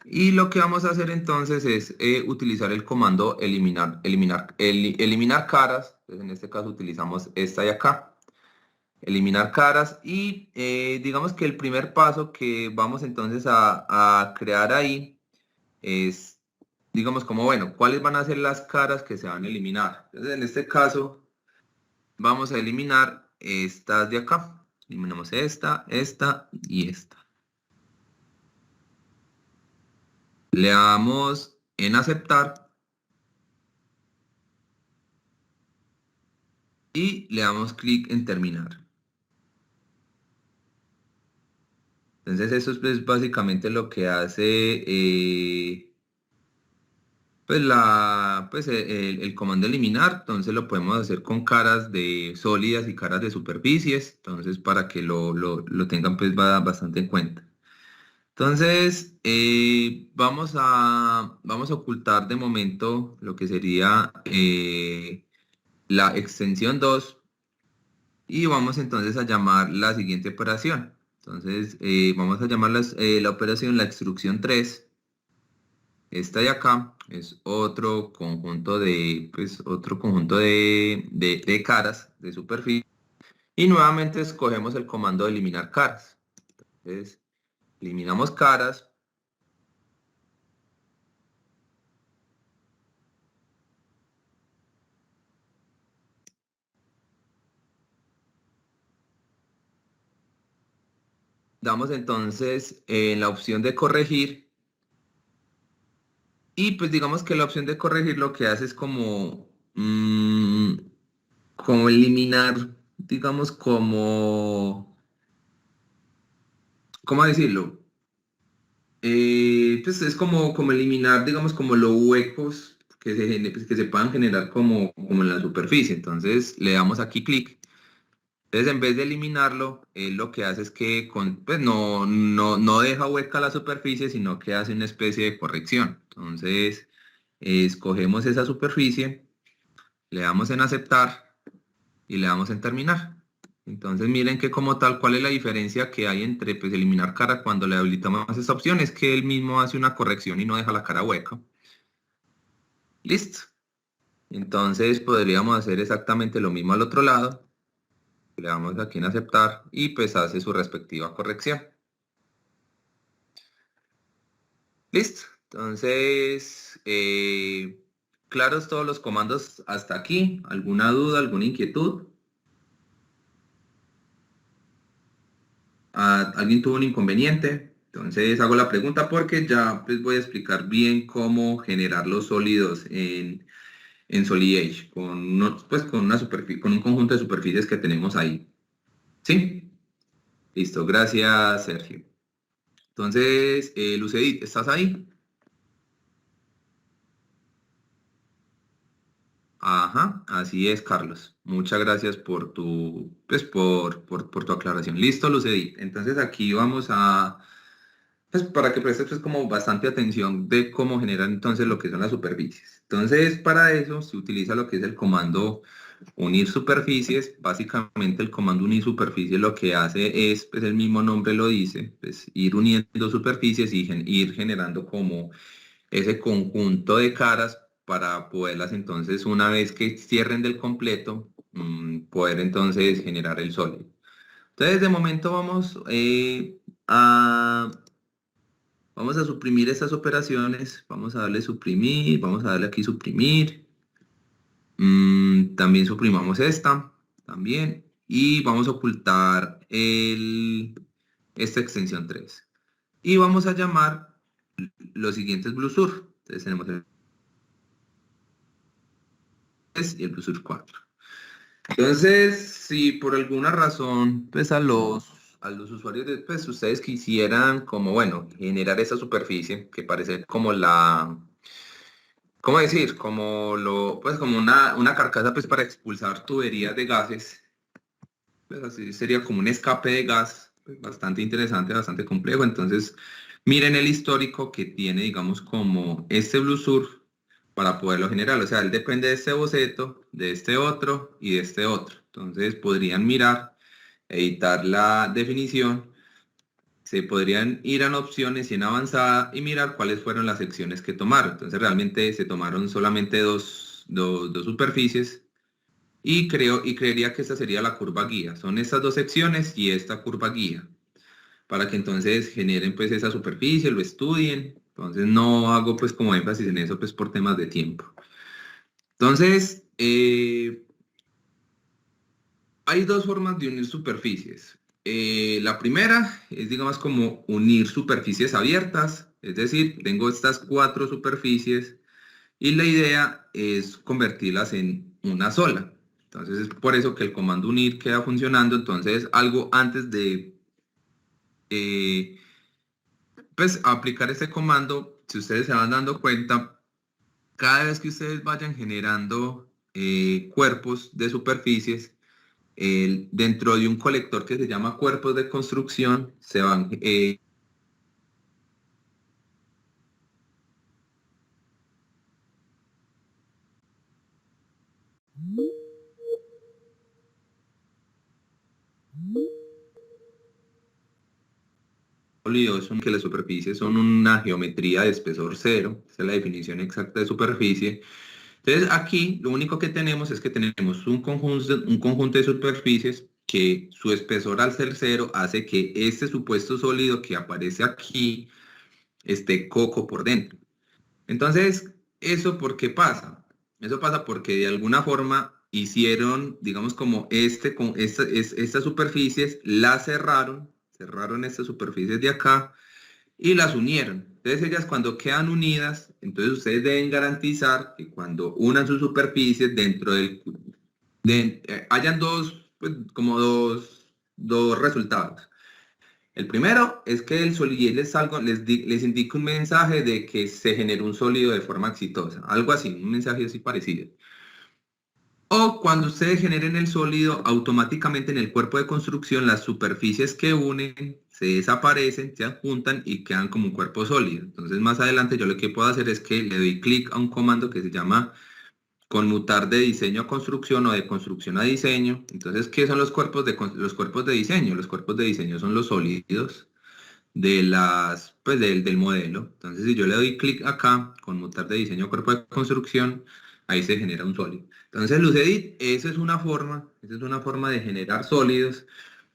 Y lo que vamos a hacer entonces es utilizar el comando eliminar caras. Entonces, en este caso utilizamos esta de acá. Eliminar caras y digamos que el primer paso que vamos entonces a crear ahí es, digamos como, bueno, ¿cuáles van a ser las caras que se van a eliminar? Entonces en este caso vamos a eliminar estas de acá. Eliminamos esta y esta. Le damos en aceptar y le damos clic en terminar. Entonces eso es pues, básicamente lo que hace el comando eliminar. Entonces lo podemos hacer con caras de sólidas y caras de superficies. Entonces para que lo tengan pues bastante en cuenta. Entonces vamos a ocultar de momento lo que sería la extensión 2 y vamos entonces a llamar la siguiente operación. Entonces vamos a llamar la operación la extrusión 3. Esta de acá es otro conjunto de caras de superficie. Y nuevamente escogemos el comando de eliminar caras. Entonces, eliminamos caras. Damos entonces en la opción de corregir. Y pues digamos que la opción de corregir lo que hace es como eliminar, digamos ¿cómo decirlo? Pues es como eliminar, digamos, como los huecos pues, que se puedan generar como en la superficie. Entonces le damos aquí clic. Entonces en vez de eliminarlo, él lo que hace es que pues no deja hueca la superficie, sino que hace una especie de corrección. Entonces escogemos esa superficie, le damos en aceptar y le damos en terminar. Entonces miren que como tal, ¿cuál es la diferencia que hay entre pues, eliminar cara cuando le habilitamos esta opción? Es que él mismo hace una corrección y no deja la cara hueca. Listo. Entonces podríamos hacer exactamente lo mismo al otro lado. Le damos aquí en aceptar y pues hace su respectiva corrección. Listo. Entonces, claros todos los comandos hasta aquí. ¿Alguna duda, alguna inquietud? ¿Alguien tuvo un inconveniente? Entonces hago la pregunta porque ya les voy a explicar bien cómo generar los sólidos en SolidEdge pues, con una con un conjunto de superficies que tenemos ahí. ¿Sí? Listo, gracias Sergio. Entonces, Lucedit, ¿estás ahí? Ajá, así es, Carlos. Muchas gracias por tu, pues, por tu aclaración. Listo, Lucedit. Entonces aquí vamos a, pues, para que prestes pues, como bastante atención de cómo generar entonces lo que son las superficies. Entonces, para eso se utiliza lo que es el comando unir superficies. Básicamente el comando unir superficies lo que hace es, pues el mismo nombre lo dice, pues ir uniendo superficies y ir generando como ese conjunto de caras para poderlas entonces, una vez que cierren del completo, poder entonces generar el sólido. Entonces, de momento vamos a suprimir estas operaciones. Vamos a darle suprimir, vamos a darle aquí suprimir. También suprimamos esta, también. Y vamos a ocultar esta extensión 3. Y vamos a llamar los siguientes BlueSur. Entonces tenemos el 3 y el BlueSur 4. Entonces, si por alguna razón, pues a los usuarios, pues ustedes quisieran como, bueno, generar esa superficie que parece como ¿cómo decir? Pues como una carcasa pues para expulsar tuberías de gases. Pues así sería como un escape de gas, pues, bastante interesante, bastante complejo. Entonces, miren el histórico que tiene, digamos, como este BlueSur para poderlo generar. O sea, él depende de este boceto, de este otro y de este otro. Entonces, podrían mirar, editar la definición, se podrían ir a opciones y en avanzada y mirar cuáles fueron las secciones que tomaron. Entonces, realmente se tomaron solamente dos superficies y creería que esta sería la curva guía. Son estas dos secciones y esta curva guía. Para que entonces generen pues esa superficie, lo estudien. Entonces no hago pues como énfasis en eso pues por temas de tiempo. Entonces, hay dos formas de unir superficies. La primera es digamos como unir superficies abiertas. Es decir, tengo estas 4 superficies y la idea es convertirlas en una sola. Entonces es por eso que el comando unir queda funcionando. Entonces algo antes de eh, pues aplicar este comando, si ustedes se van dando cuenta, cada vez que ustedes vayan generando cuerpos de superficies, dentro de un colector que se llama cuerpos de construcción, se van sólidos, son que las superficies son una geometría de espesor cero, esa es la definición exacta de superficie. Entonces aquí lo único que tenemos es que tenemos un conjunto de superficies que su espesor al ser cero hace que este supuesto sólido que aparece aquí esté coco por dentro. Entonces, ¿eso por qué pasa? Eso pasa porque de alguna forma hicieron, digamos, como con estas superficies, las cerraron estas superficies de acá y las unieron. Entonces ellas cuando quedan unidas, entonces ustedes deben garantizar que cuando unan sus superficies dentro hayan pues, como dos resultados. El primero es que el solidez les indica un mensaje de que se generó un sólido de forma exitosa, algo así, un mensaje así parecido. O cuando ustedes generen el sólido, automáticamente en el cuerpo de construcción las superficies que unen se desaparecen, se adjuntan y quedan como un cuerpo sólido. Entonces más adelante yo lo que puedo hacer es que le doy clic a un comando que se llama conmutar de diseño a construcción o de construcción a diseño. Entonces, ¿qué son los cuerpos los cuerpos de diseño? Los cuerpos de diseño son los sólidos del modelo. Entonces, si yo le doy clic acá, conmutar de diseño a cuerpo de construcción, ahí se genera un sólido. Entonces, Lucedit, esa es una forma de generar sólidos.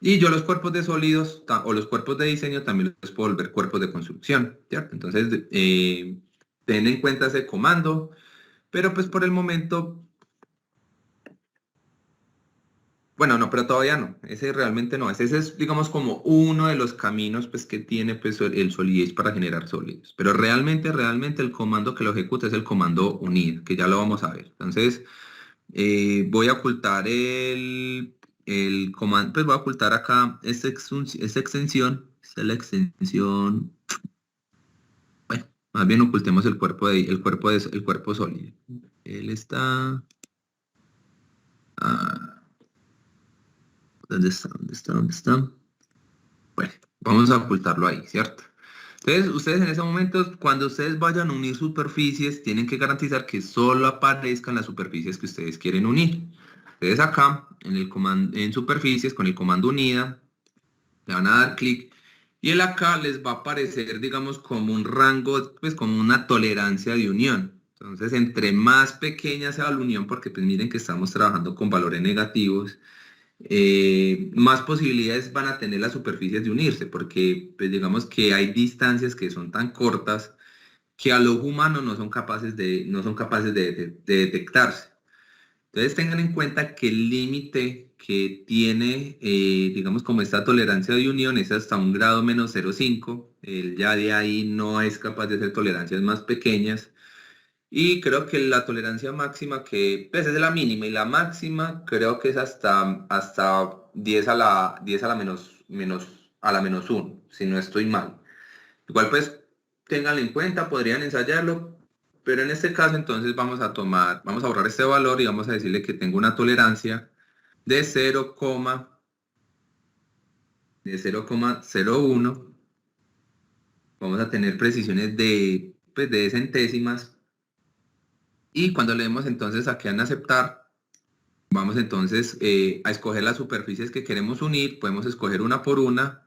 Y yo los cuerpos de sólidos o los cuerpos de diseño también los puedo volver cuerpos de construcción, ¿cierto? Entonces, ten en cuenta ese comando, pero pues por el momento, bueno, no, pero todavía no, ese realmente no, ese es, digamos, como uno de los caminos, pues, que tiene, pues, el Solidus para generar sólidos, pero realmente el comando que lo ejecuta es el comando unir, que ya lo vamos a ver. Entonces, voy a ocultar el comando, pues voy a ocultar acá esta extensión, esta es la extensión, bueno, más bien ocultemos el cuerpo sólido. Él está, ah, ¿dónde está? ¿Dónde está? ¿Dónde está? Bueno, vamos a ocultarlo ahí, ¿cierto? Entonces, ustedes en ese momento, cuando ustedes vayan a unir superficies, tienen que garantizar que solo aparezcan las superficies que ustedes quieren unir. Entonces acá, en superficies, con el comando unida, le van a dar clic y el acá les va a aparecer, digamos, como un rango, pues como una tolerancia de unión. Entonces, entre más pequeña sea la unión, porque pues miren que estamos trabajando con valores negativos, más posibilidades van a tener las superficies de unirse, porque pues digamos que hay distancias que son tan cortas que a los humanos no son capaces de detectarse. Entonces tengan en cuenta que el límite que tiene, digamos, como esta tolerancia de unión es hasta un grado menos 0,5. Él ya de ahí no es capaz de hacer tolerancias más pequeñas. Y creo que la tolerancia máxima que, pues es la mínima y la máxima creo que es hasta 10 a la a la menos 1, si no estoy mal. Igual pues ténganlo en cuenta, podrían ensayarlo, pero en este caso entonces vamos a borrar este valor y vamos a decirle que tengo una tolerancia de 0,01. Vamos a tener precisiones pues, de centésimas. Y cuando le demos entonces aquí en aceptar, vamos entonces a escoger las superficies que queremos unir. Podemos escoger una por una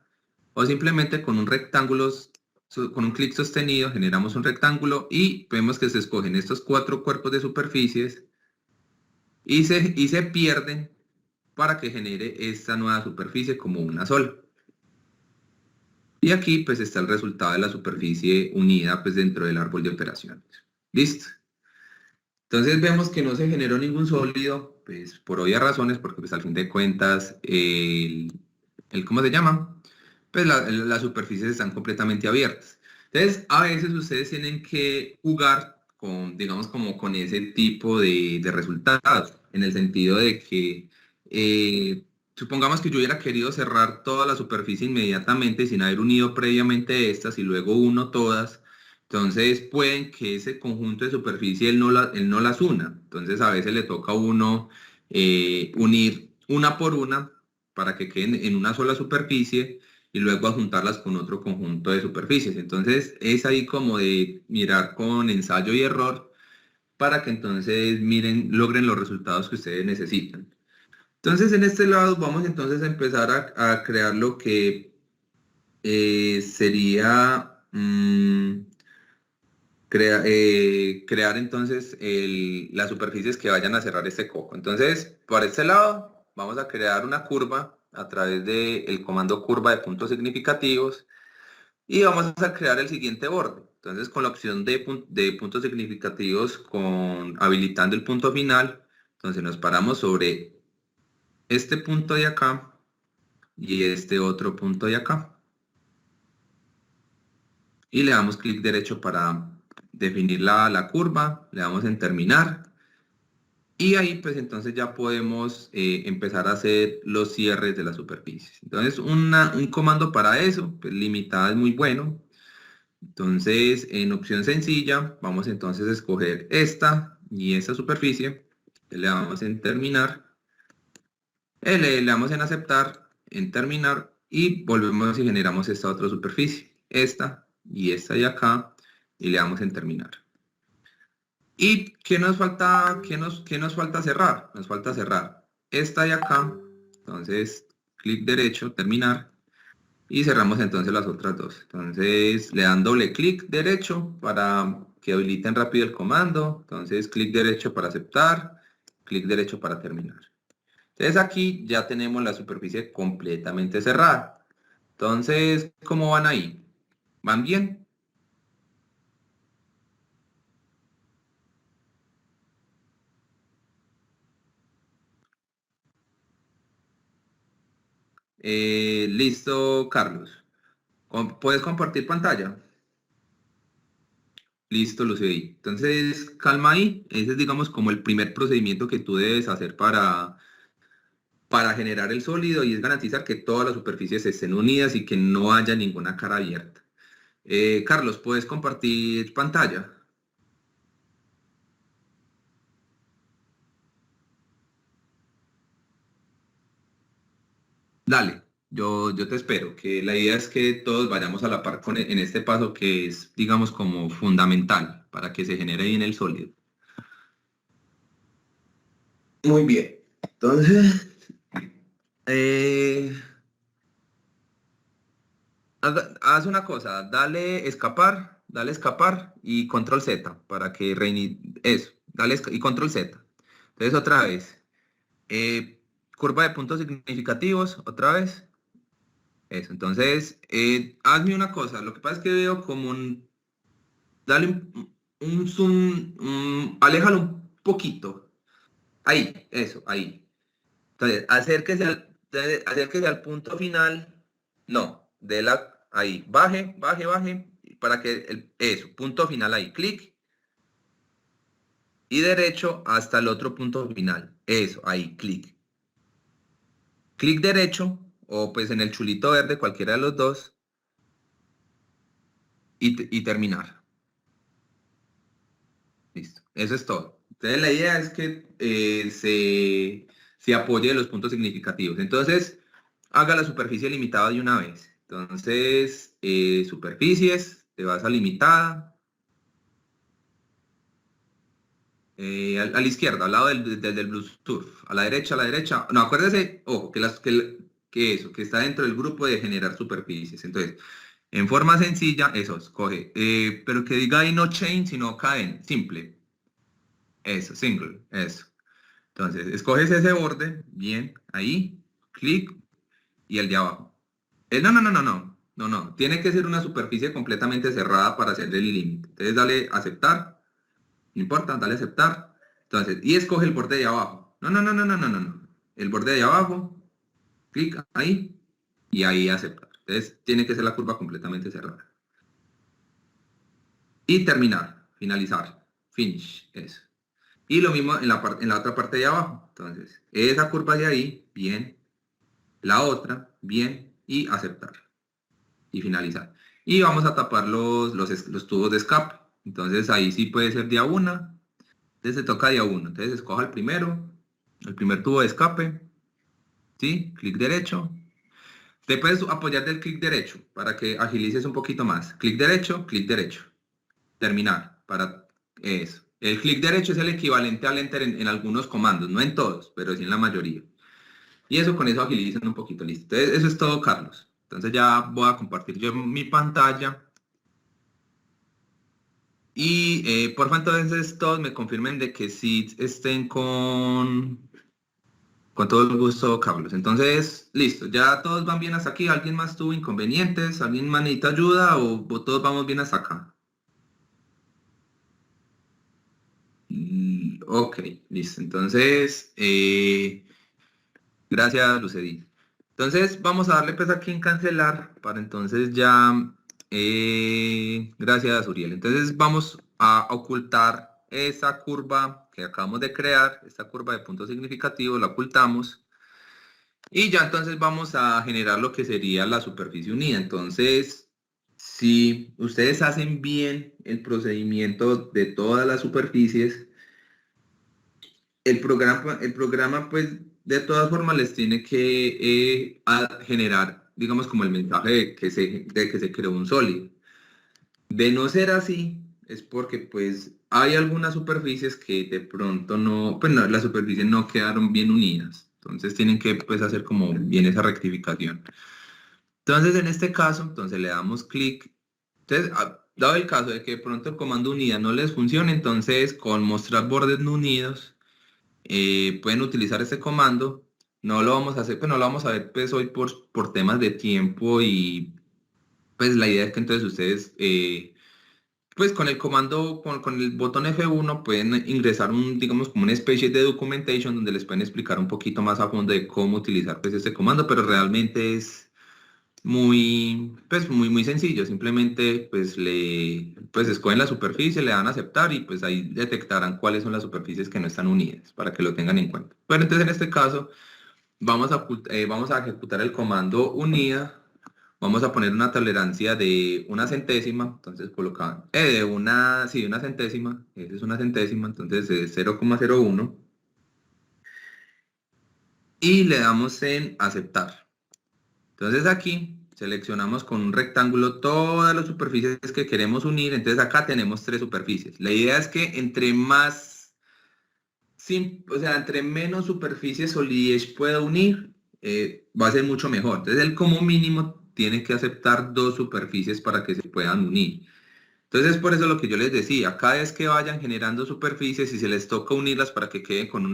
o simplemente con un rectángulo, con un clic sostenido generamos un rectángulo y vemos que se escogen estos 4 cuerpos de superficies y se pierden para que genere esta nueva superficie como una sola. Y aquí pues está el resultado de la superficie unida pues dentro del árbol de operaciones. Listo. Entonces vemos que no se generó ningún sólido, pues por obvias razones, porque pues al fin de cuentas ¿cómo se llama? Pues las superficies están completamente abiertas. Entonces a veces ustedes tienen que jugar con, digamos, como con ese tipo de resultados, en el sentido de que supongamos que yo hubiera querido cerrar toda la superficie inmediatamente sin haber unido previamente estas y luego uno todas. Entonces pueden que ese conjunto de superficie él no las una. Entonces a veces le toca a uno unir una por una para que queden en una sola superficie y luego adjuntarlas con otro conjunto de superficies. Entonces es ahí como de mirar con ensayo y error para que entonces logren los resultados que ustedes necesitan. Entonces en este lado vamos entonces a empezar a crear lo que sería... crear entonces las superficies que vayan a cerrar este coco. Entonces, por este lado, vamos a crear una curva a través del comando curva de puntos significativos y vamos a crear el siguiente borde. Entonces, con la opción de puntos significativos, habilitando el punto final, entonces nos paramos sobre este punto de acá y este otro punto de acá. Y le damos clic derecho para definir la curva, le damos en terminar y ahí pues entonces ya podemos empezar a hacer los cierres de las superficies. Entonces un comando para eso, pues limitada es muy bueno. Entonces en opción sencilla vamos entonces a escoger esta y esta superficie, le damos en terminar, le damos en aceptar, en terminar y volvemos y generamos esta otra superficie, esta y esta de acá y le damos en terminar. ¿Y qué nos falta, qué nos falta cerrar? Nos falta cerrar esta de acá. Entonces, clic derecho, terminar. Y cerramos entonces las otras dos. Entonces, le dan doble clic derecho para que habiliten rápido el comando. Entonces, clic derecho para aceptar. Clic derecho para terminar. Entonces, aquí ya tenemos la superficie completamente cerrada. Entonces, ¿cómo van ahí? ¿Van bien? Listo, Carlos. ¿Puedes compartir pantalla? Listo, Lucey. Entonces, calma ahí. Ese es, digamos, como el primer procedimiento que tú debes hacer para generar el sólido y es garantizar que todas las superficies estén unidas y que no haya ninguna cara abierta. Carlos, ¿puedes compartir pantalla? Dale, yo te espero, que la idea es que todos vayamos a la par en este paso que es, digamos, como fundamental para que se genere bien el sólido. Muy bien. Entonces, eh, haz una cosa, dale escapar y control Z para que eso, y control Z. Entonces otra vez, curva de puntos significativos, otra vez. Eso, entonces, hazme una cosa, lo que pasa es que veo como dale un zoom, aléjalo un poquito. Ahí, eso, ahí. Entonces, acérquese al punto final. No, ahí. Baje, baje, baje. Para que eso, punto final ahí. Clic y derecho hasta el otro punto final. Eso, ahí, clic. Clic derecho o pues en el chulito verde, cualquiera de los dos, y terminar. Listo. Eso es todo. Entonces, la idea es que se apoye los puntos significativos. Entonces, haga la superficie limitada de una vez. Entonces, superficies, te vas a limitada, a la izquierda, al lado del Bluetooth, a la derecha. No, acuérdese, ojo, que eso, que está dentro del grupo de generar superficies. Entonces, en forma sencilla, eso, escoge, pero que diga ahí no chain, sino cadena, simple. Eso, single, eso. Entonces, escoges ese borde, bien, ahí, clic, y el de abajo. No, no, no, no, no, no, no. Tiene que ser una superficie completamente cerrada para hacer el límite. Entonces dale aceptar, no importa, dale aceptar. Entonces, y escoge el borde de abajo. No, no, no, no, no, no, no, no. El borde de abajo, clic ahí y ahí aceptar. Entonces tiene que ser la curva completamente cerrada. Y terminar, finalizar, finish, eso. Y lo mismo en la otra parte de abajo. Entonces, esa curva de ahí, bien, la otra, bien, y aceptar. Y finalizar. Y vamos a tapar los tubos de escape. Entonces ahí sí puede ser de a una. Entonces se toca de a uno. Entonces escoja el primer tubo de escape. ¿Sí? Clic derecho. Te puedes apoyar del clic derecho para que agilices un poquito más. Clic derecho, clic derecho. Terminar. Para eso. El clic derecho es el equivalente al enter en algunos comandos, no en todos, pero sí en la mayoría. Y eso con eso agilizan un poquito, listo. Entonces, eso es todo, Carlos. Entonces ya voy a compartir yo mi pantalla. Y porfa, entonces todos me confirmen de que sí estén con todo el gusto, Carlos. Entonces, listo, ya todos van bien hasta aquí. ¿Alguien más tuvo inconvenientes? ¿Alguien más necesita ayuda o todos vamos bien hasta acá? Ok, listo. Entonces, gracias, Lucedí. Entonces, vamos a darle pues aquí en cancelar para entonces ya, gracias, Uriel. Entonces, vamos a ocultar esa curva que acabamos de crear, esta curva de punto significativo, la ocultamos. Y ya entonces vamos a generar lo que sería la superficie unida. Entonces, si ustedes hacen bien el procedimiento de todas las superficies, el programa, pues, de todas formas les tiene que generar, digamos, como el mensaje de que se creó un sólido. De no ser así, es porque pues hay algunas superficies que de pronto no, pues no, las superficies no quedaron bien unidas. Entonces tienen que pues hacer como bien esa rectificación. Entonces en este caso, entonces le damos clic. Entonces, dado el caso de que de pronto el comando unidad no les funcione, entonces con mostrar bordes no unidos, pueden utilizar este comando. No lo vamos a hacer, pues no lo vamos a ver pues hoy por temas de tiempo y pues la idea es que entonces ustedes pues con el comando, con el botón F1 pueden ingresar digamos como una especie de documentation donde les pueden explicar un poquito más a fondo de cómo utilizar pues este comando, pero realmente es muy sencillo. Simplemente pues escogen la superficie, le dan a aceptar y pues ahí detectarán cuáles son las superficies que no están unidas para que lo tengan en cuenta. Pero entonces en este caso vamos a ejecutar el comando unida. Vamos a poner una tolerancia de una centésima, entonces colocar, sí, una centésima, esa es una centésima, entonces es 0,01 y le damos en aceptar. Entonces aquí seleccionamos con un rectángulo todas las superficies que queremos unir, entonces acá tenemos tres superficies. La idea es que entre más, o sea, entre menos superficies Solidage pueda unir, va a ser mucho mejor. Entonces él como mínimo tiene que aceptar dos superficies para que se puedan unir. Entonces, por eso lo que yo les decía, cada vez que vayan generando superficies y se les toca unirlas para que queden con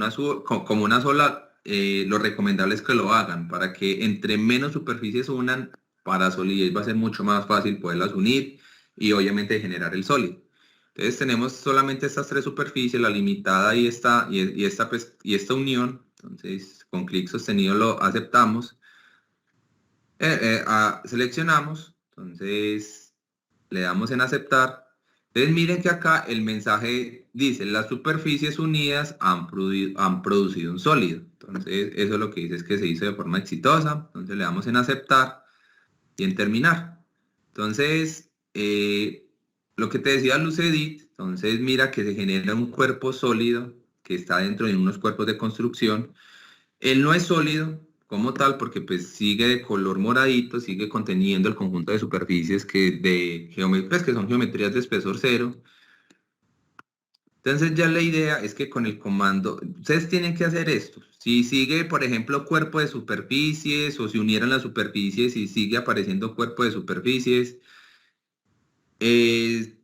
como una sola, lo recomendable es que lo hagan, para que entre menos superficies unan, para solidez va a ser mucho más fácil poderlas unir y obviamente generar el sólido. Entonces tenemos solamente estas tres superficies, la limitada y esta unión. Entonces con clic sostenido lo aceptamos, seleccionamos, entonces le damos en aceptar. Entonces miren que acá el mensaje dice, las superficies unidas han producido un sólido. Entonces eso lo que dice es que se hizo de forma exitosa. Entonces le damos en aceptar y en terminar. Entonces, lo que te decía Lucedit, entonces mira que se genera un cuerpo sólido que está dentro de unos cuerpos de construcción. Él no es sólido como tal porque pues sigue de color moradito, sigue conteniendo el conjunto de superficies pues, que son geometrías de espesor cero. Entonces ya la idea es que con el comando, ustedes tienen que hacer esto. Si sigue, por ejemplo, cuerpo de superficies o si unieran las superficies y sigue apareciendo cuerpo de superficies, eh,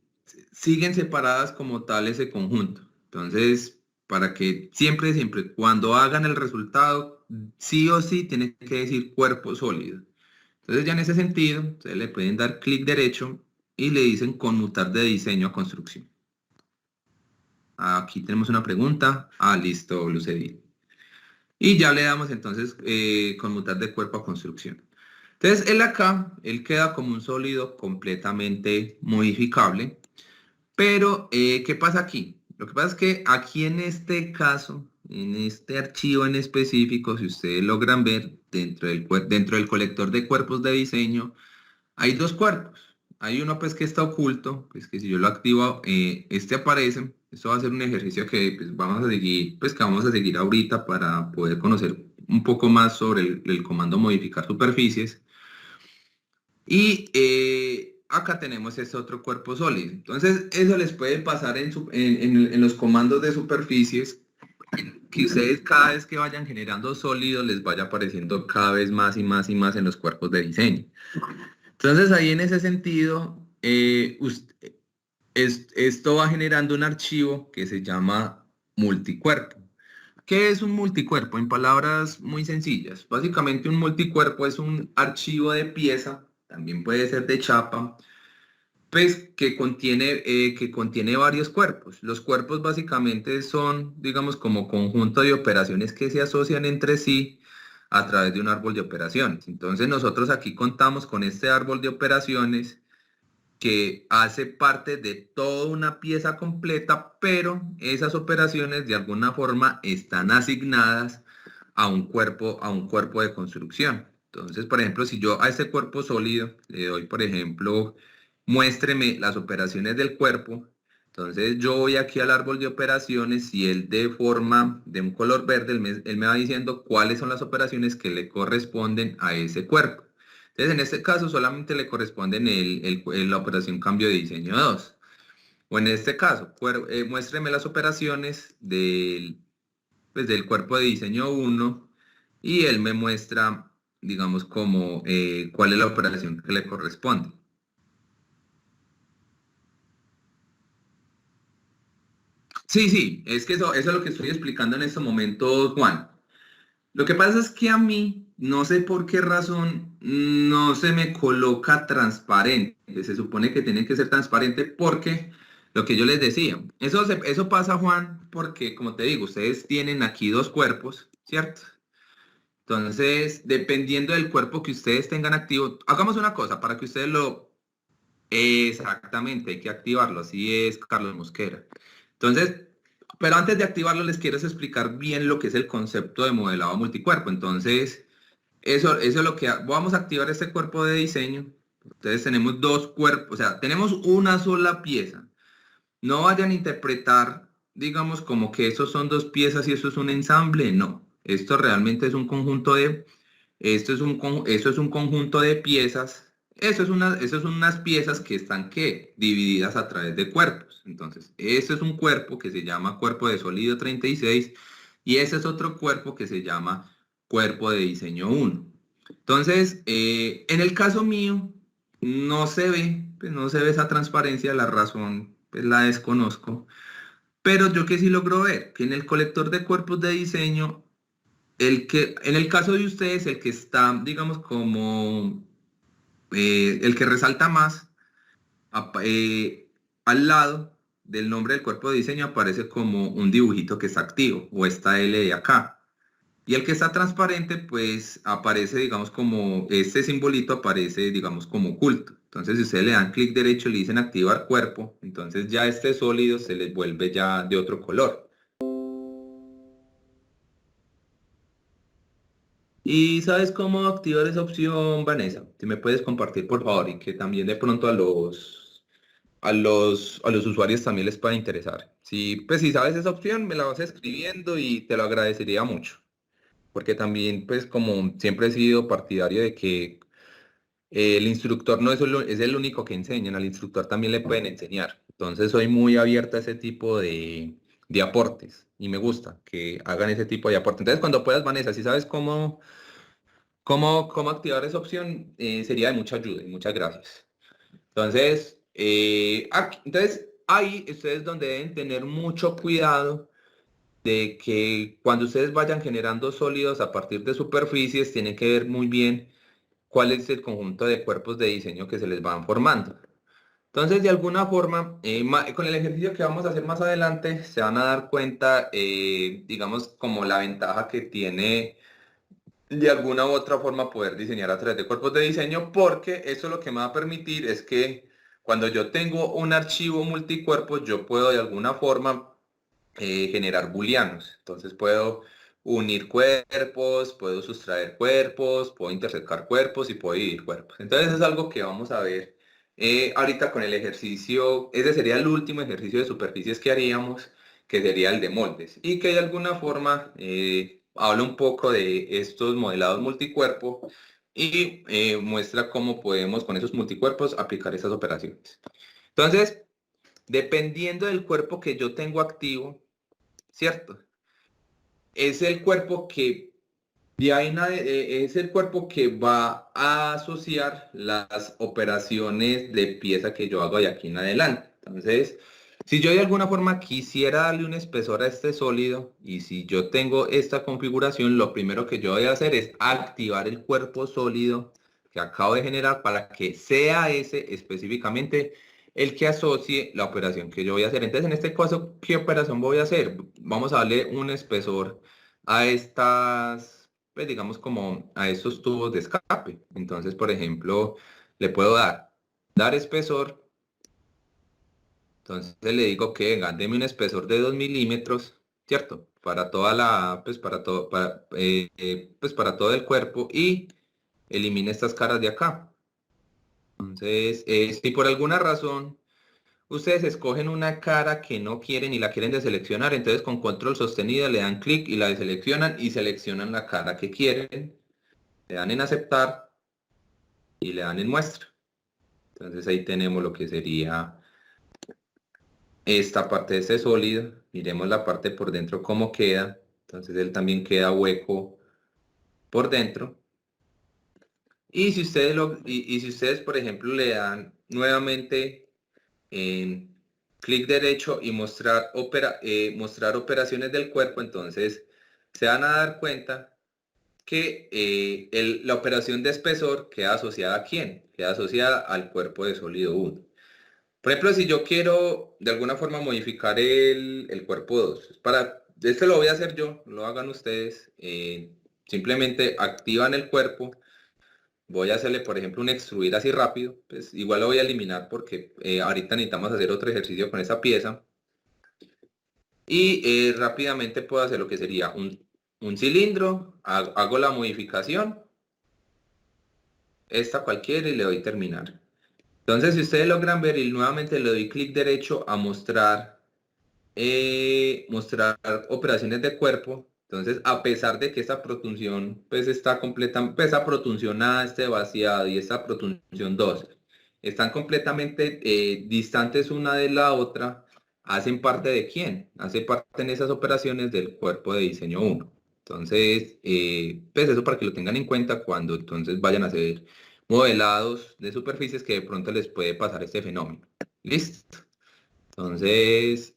siguen separadas como tal ese conjunto. Entonces, para que siempre, cuando hagan el resultado, sí o sí tiene que decir cuerpo sólido. Entonces ya en ese sentido, ustedes le pueden dar clic derecho y le dicen conmutar de diseño a construcción. Aquí tenemos una pregunta. Listo, Lucedil. Y ya le damos entonces conmutar de cuerpo a construcción. Entonces él acá, él queda como un sólido completamente modificable. Pero, ¿qué pasa aquí? Lo que pasa es que aquí en este caso, en este archivo en específico, si ustedes logran ver dentro del colector de cuerpos de diseño, hay dos cuerpos. Hay uno pues que está oculto, pues que si yo lo activo, este aparece. Esto va a ser un ejercicio que pues, vamos a seguir ahorita para poder conocer un poco más sobre el comando modificar superficies. Y acá tenemos este otro cuerpo sólido. Entonces, eso les puede pasar en los comandos de superficies, que ustedes cada vez que vayan generando sólidos les vaya apareciendo cada vez más y más y más en los cuerpos de diseño. Entonces, ahí en ese sentido, esto va generando un archivo que se llama multicuerpo. ¿Qué es un multicuerpo? En palabras muy sencillas. Básicamente un multicuerpo es un archivo de pieza, también puede ser de chapa, pues que contiene varios cuerpos. Los cuerpos básicamente son, digamos, como conjunto de operaciones que se asocian entre sí a través de un árbol de operaciones. Entonces nosotros aquí contamos con este árbol de operaciones que hace parte de toda una pieza completa, pero esas operaciones de alguna forma están asignadas a un cuerpo de construcción. Entonces, por ejemplo, si yo a este cuerpo sólido le doy, por ejemplo, muéstreme las operaciones del cuerpo, entonces yo voy aquí al árbol de operaciones y él de forma de un color verde, él me va diciendo cuáles son las operaciones que le corresponden a ese cuerpo. Entonces, en este caso solamente le corresponden la operación cambio de diseño 2. O en este caso, muéstreme las operaciones del cuerpo de diseño 1 y él me muestra, digamos, como cuál es la operación que le corresponde. Sí, sí, es que eso es lo que estoy explicando en estos momentos, Juan. Lo que pasa es que a mí, no sé por qué razón, no se me coloca transparente. Se supone que tiene que ser transparente porque lo que yo les decía, eso pasa, Juan, porque como te digo, ustedes tienen aquí dos cuerpos, ¿cierto? Entonces, dependiendo del cuerpo que ustedes tengan activo, hagamos una cosa para que ustedes lo... Exactamente, hay que activarlo, así es, Carlos Mosquera. Entonces, pero antes de activarlo, les quiero explicar bien lo que es el concepto de modelado multicuerpo. Entonces, eso es lo que vamos a activar este cuerpo de diseño. Entonces tenemos dos cuerpos, o sea, tenemos una sola pieza. No vayan a interpretar, digamos, como que esos son dos piezas y eso es un ensamble. No, esto realmente es un conjunto de, eso es un conjunto de piezas. Eso son unas piezas que están ¿qué? Divididas a través de cuerpos. Entonces, eso es un cuerpo que se llama cuerpo de sólido 36 y ese es otro cuerpo que se llama cuerpo de diseño 1. Entonces, en el caso mío, no se ve, pues no se ve esa transparencia, la razón pues la desconozco, pero yo que sí logro ver que en el colector de cuerpos de diseño, en el caso de ustedes, el que está, digamos, como el que resalta más, al lado del nombre del cuerpo de diseño aparece como un dibujito que está activo o esta L de acá. Y el que está transparente, pues aparece, digamos, como este simbolito aparece, digamos, como oculto. Entonces, si ustedes le dan clic derecho y le dicen activar cuerpo, entonces ya este sólido se les vuelve ya de otro color. ¿Y sabes cómo activar esa opción, Vanessa? Si me puedes compartir, por favor, y que también de pronto a los usuarios también les pueda interesar. Si, pues si sabes esa opción, me la vas escribiendo y te lo agradecería mucho. Porque también, pues como siempre he sido partidario de que el instructor no es, es el único que enseña, al instructor también le pueden enseñar. Entonces soy muy abierto a ese tipo de aportes y me gusta que hagan ese tipo de aportes. Entonces cuando puedas, Vanessa, si sabes cómo activar esa opción, sería de mucha ayuda y muchas gracias. Entonces, entonces ahí ustedes donde deben tener mucho cuidado de que cuando ustedes vayan generando sólidos a partir de superficies, tienen que ver muy bien cuál es el conjunto de cuerpos de diseño que se les van formando. Entonces, de alguna forma, con el ejercicio que vamos a hacer más adelante, se van a dar cuenta, digamos, como la ventaja que tiene de alguna u otra forma poder diseñar a través de cuerpos de diseño, porque eso lo que me va a permitir es que cuando yo tengo un archivo multicuerpos, yo puedo de alguna forma generar booleanos. Entonces puedo unir cuerpos, puedo sustraer cuerpos, puedo intersecar cuerpos y puedo dividir cuerpos. Entonces es algo que vamos a ver ahorita con el ejercicio. Ese sería el último ejercicio de superficies que haríamos, que sería el de moldes. Y que de alguna forma habla un poco de estos modelados multicuerpo y muestra cómo podemos con esos multicuerpos aplicar esas operaciones. Entonces, dependiendo del cuerpo que yo tengo activo, ¿cierto? Es el cuerpo que es el cuerpo que va a asociar las operaciones de pieza que yo hago de aquí en adelante. Entonces, si yo de alguna forma quisiera darle un espesor a este sólido y si yo tengo esta configuración, lo primero que yo voy a hacer es activar el cuerpo sólido que acabo de generar para que sea ese específicamente el que asocie la operación que yo voy a hacer. Entonces, en este caso, ¿qué operación voy a hacer? Vamos a darle un espesor a estas, pues digamos como a estos tubos de escape. Entonces, por ejemplo, le puedo dar espesor. Entonces le digo que venga, deme un espesor de 2 milímetros, ¿cierto? Para toda la, pues para todo, pues para todo el cuerpo y elimine estas caras de acá. Entonces, si por alguna razón ustedes escogen una cara que no quieren y la quieren deseleccionar, entonces con control sostenido le dan clic y la deseleccionan y seleccionan la cara que quieren, le dan en aceptar y le dan en muestra. Entonces ahí tenemos lo que sería esta parte de este sólido, miremos la parte por dentro cómo queda, entonces él también queda hueco por dentro. Y si ustedes, y si ustedes, por ejemplo, le dan nuevamente en clic derecho y mostrar operaciones del cuerpo, entonces se van a dar cuenta que la operación de espesor queda asociada ¿a quién? Queda asociada al cuerpo de sólido 1. Por ejemplo, si yo quiero de alguna forma modificar el cuerpo 2, esto lo voy a hacer yo, no lo hagan ustedes, simplemente activan el cuerpo. Voy a hacerle, por ejemplo, un extruir así rápido. Pues igual lo voy a eliminar porque ahorita necesitamos hacer otro ejercicio con esa pieza. Y rápidamente puedo hacer lo que sería un cilindro. Hago la modificación. Esta cualquiera y le doy terminar. Entonces, si ustedes logran ver y nuevamente le doy clic derecho a mostrar operaciones de cuerpo. Entonces, a pesar de que esta protunción pues está completa, pues esta protunción A, este vaciado y esta protunción 2 están completamente distantes una de la otra, hacen parte de quién? Hace parte en esas operaciones del cuerpo de diseño 1. Entonces, pues eso para que lo tengan en cuenta cuando entonces vayan a hacer modelados de superficies que de pronto les puede pasar este fenómeno. ¿Listo? Entonces,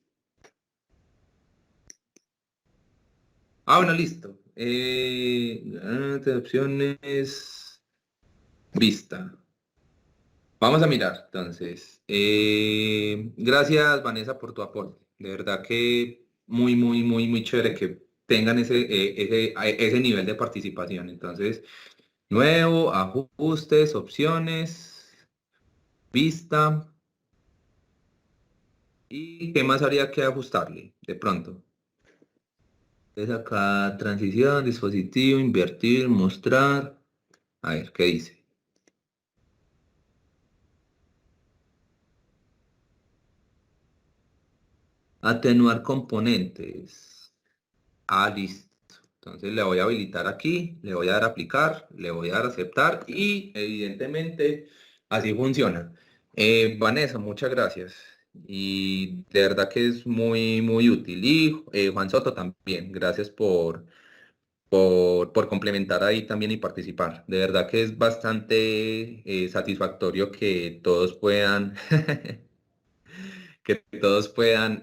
bueno, listo. De opciones, vista. Vamos a mirar, entonces. Gracias, Vanessa, por tu aporte. De verdad que muy, muy, muy, muy chévere que tengan ese nivel de participación. Entonces, nuevo, ajustes, opciones, vista. ¿Y qué más habría que ajustarle de pronto? Entonces acá, transición, dispositivo, invertir, mostrar. A ver, ¿qué dice? Atenuar componentes. Listo. Entonces le voy a habilitar aquí, le voy a dar a aplicar, le voy a dar a aceptar y evidentemente así funciona. Vanessa, muchas gracias. Y de verdad que es muy, muy útil. Y Juan Soto también, gracias por complementar ahí también y participar. De verdad que es bastante satisfactorio que todos puedan que todos puedan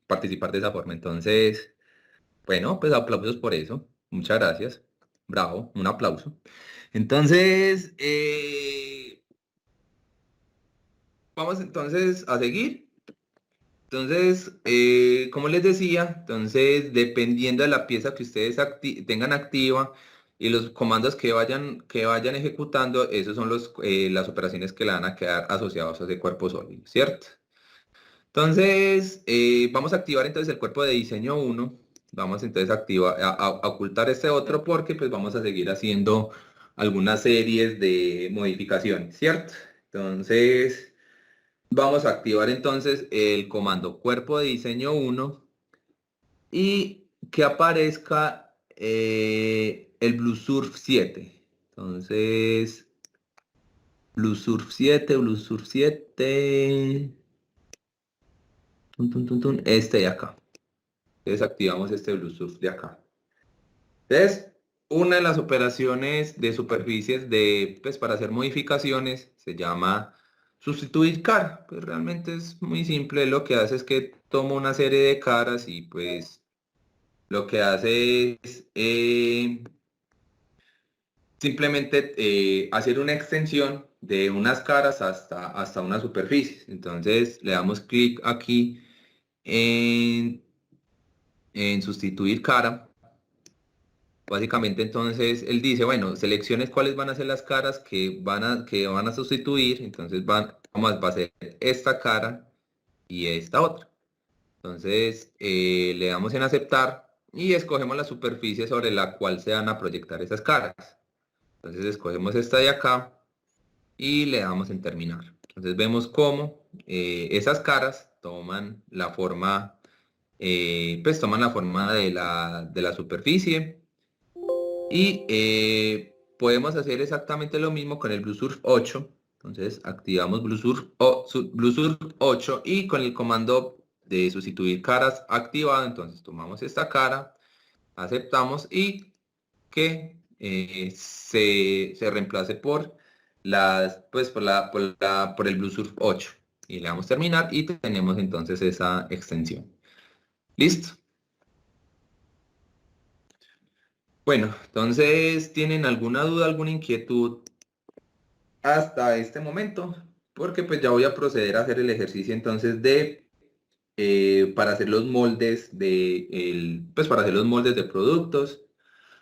participar de esa forma. Entonces, bueno, pues aplausos por eso. Muchas gracias. Bravo, un aplauso. Entonces, vamos entonces a seguir. Entonces, como les decía, entonces dependiendo de la pieza que ustedes tengan activa y los comandos que vayan ejecutando, esos son las operaciones que le van a quedar asociados a ese cuerpo sólido, ¿cierto? Entonces, vamos a activar entonces el cuerpo de diseño 1. Vamos entonces a ocultar este otro porque pues vamos a seguir haciendo algunas series de modificaciones, ¿cierto? Entonces, vamos a activar entonces el comando cuerpo de diseño 1 y que aparezca el BlueSurf 7. Entonces, BlueSurf 7, BlueSurf 7, este de acá. Desactivamos este Bluetooth de acá. Entonces, una de las operaciones de superficies pues, para hacer modificaciones se llama sustituir cara. Pues realmente es muy simple. Lo que hace es que toma una serie de caras y pues lo que hace es simplemente hacer una extensión de unas caras hasta una superficie. Entonces le damos clic aquí en, en sustituir cara. Básicamente, entonces, él dice, bueno, selecciones cuáles van a ser las caras que van a sustituir. Entonces, va a ser esta cara y esta otra. Entonces, le damos en aceptar y escogemos la superficie sobre la cual se van a proyectar esas caras. Entonces, escogemos esta de acá y le damos en terminar. Entonces, vemos cómo esas caras pues toman la forma de la superficie. Y podemos hacer exactamente lo mismo con el Blue Surf 8. Entonces activamos BlueSurf 8 y con el comando de sustituir caras activado, entonces tomamos esta cara, aceptamos y que se reemplace por por el BlueSurf 8 y le damos terminar y tenemos entonces esa extensión. ¿Listo? Bueno, entonces, ¿tienen alguna duda, alguna inquietud hasta este momento? Porque pues ya voy a proceder a hacer el ejercicio entonces para hacer los moldes para hacer los moldes de productos.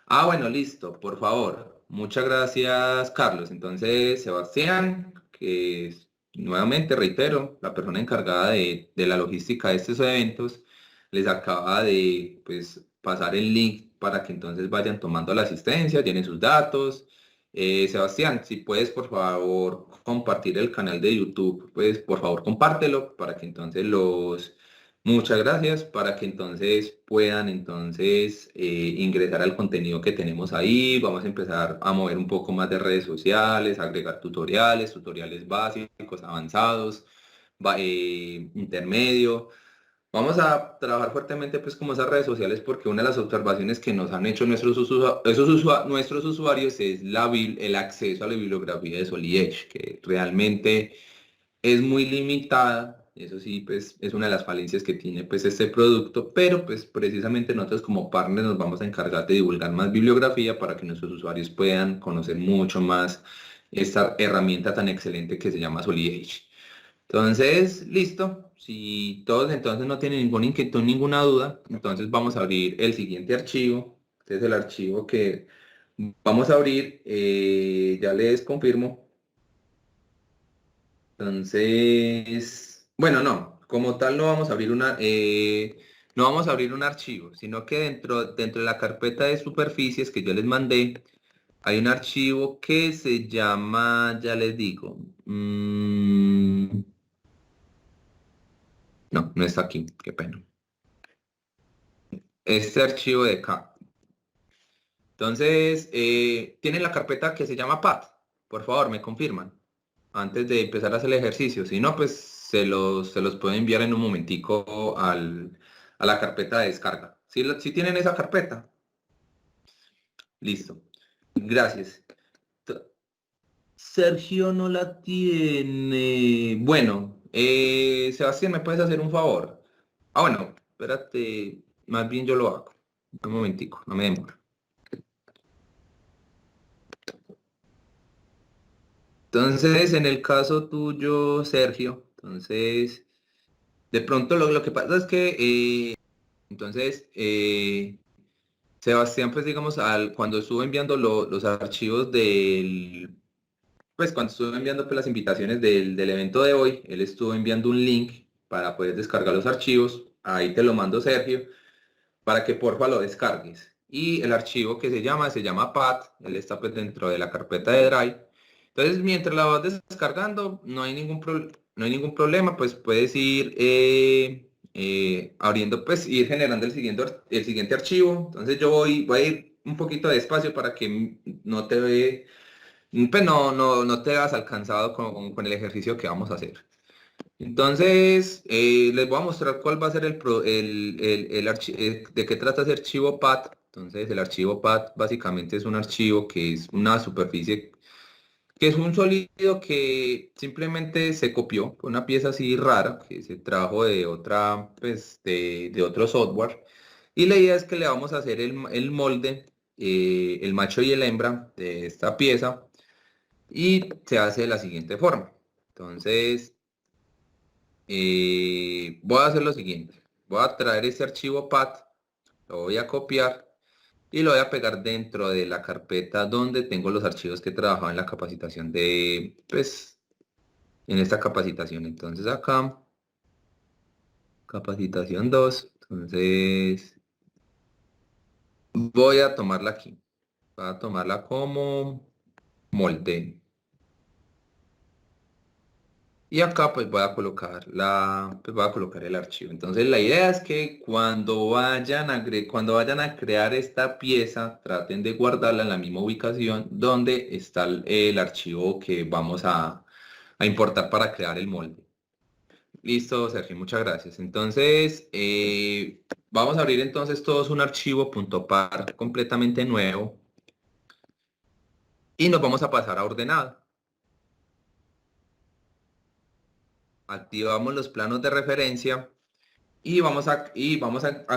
Ah, bueno, listo, por favor. Muchas gracias, Carlos. Entonces, Sebastián, que nuevamente reitero, la persona encargada de la logística de estos eventos, les acaba de pues, pasar el link para que entonces vayan tomando la asistencia, tienen sus datos. Sebastián, si puedes, por favor, compartir el canal de YouTube, pues por favor, compártelo para que entonces Muchas gracias para que entonces puedan ingresar al contenido que tenemos ahí. Vamos a empezar a mover un poco más de redes sociales, agregar tutoriales básicos, avanzados, intermedio. Vamos a trabajar fuertemente pues como esas redes sociales porque una de las observaciones que nos han hecho nuestros usuarios es el acceso a la bibliografía de Solid Edge, que realmente es muy limitada. Eso sí, pues es una de las falencias que tiene pues este producto, pero pues precisamente nosotros como partners nos vamos a encargar de divulgar más bibliografía para que nuestros usuarios puedan conocer mucho más esta herramienta tan excelente que se llama Solid Edge. Entonces, listo. Si todos entonces no tienen ninguna inquietud, ninguna duda, entonces vamos a abrir el siguiente archivo. Este es el archivo que vamos a abrir. Ya les confirmo. Entonces, bueno, no, como tal no vamos a abrir un archivo, sino que dentro de la carpeta de superficies que yo les mandé, hay un archivo que se llama, ya les digo, no, no está aquí, qué pena. Este archivo de acá. Entonces, tienen la carpeta que se llama PAT. Por favor, me confirman antes de empezar a hacer el ejercicio. Si no, pues se los puedo enviar en un momentico a la carpeta de descarga. Si tienen esa carpeta, listo. Gracias. T- Sergio no la tiene. Bueno, Sebastián, ¿me puedes hacer un favor? Ah, bueno, espérate, más bien yo lo hago. Un momentico, no me demoro. Entonces, en el caso tuyo, Sergio, entonces, de pronto lo que pasa es que, entonces, Sebastián, pues digamos, cuando estuvo enviando los archivos pues cuando estuvo enviando pues, las invitaciones del evento de hoy, él estuvo enviando un link para poder descargar los archivos, ahí te lo mando, Sergio, para que porfa lo descargues. Y el archivo que se llama PAT, él está pues dentro de la carpeta de Drive. Entonces, mientras la vas descargando, no hay ningún problema, pues puedes ir abriendo, pues ir generando el siguiente archivo. Entonces yo voy a ir un poquito despacio para que no pues no te veas alcanzado con el ejercicio que vamos a hacer. Entonces, les voy a mostrar cuál va a ser de qué trata ese archivo PAT. Entonces, el archivo PAT básicamente es un archivo que es una superficie, que es un sólido que simplemente se copió, una pieza así rara, que se trajo de otra, pues, de otro software. Y la idea es que le vamos a hacer el molde, el macho y el hembra de esta pieza, y se hace de la siguiente forma. Entonces, voy a hacer lo siguiente. Voy a traer este archivo PAT, lo voy a copiar y lo voy a pegar dentro de la carpeta donde tengo los archivos que he trabajado en la capacitación pues, en esta capacitación. Entonces acá, capacitación 2. Entonces, voy a tomarla aquí. Voy a tomarla como molde. Y acá pues voy a colocar el archivo. Entonces la idea es que cuando vayan a crear esta pieza, traten de guardarla en la misma ubicación donde está el archivo que vamos a importar para crear el molde. Listo, Sergio, muchas gracias. Entonces, vamos a abrir entonces todos un archivo .par completamente nuevo y nos vamos a pasar a ordenado. Activamos los planos de referencia y vamos a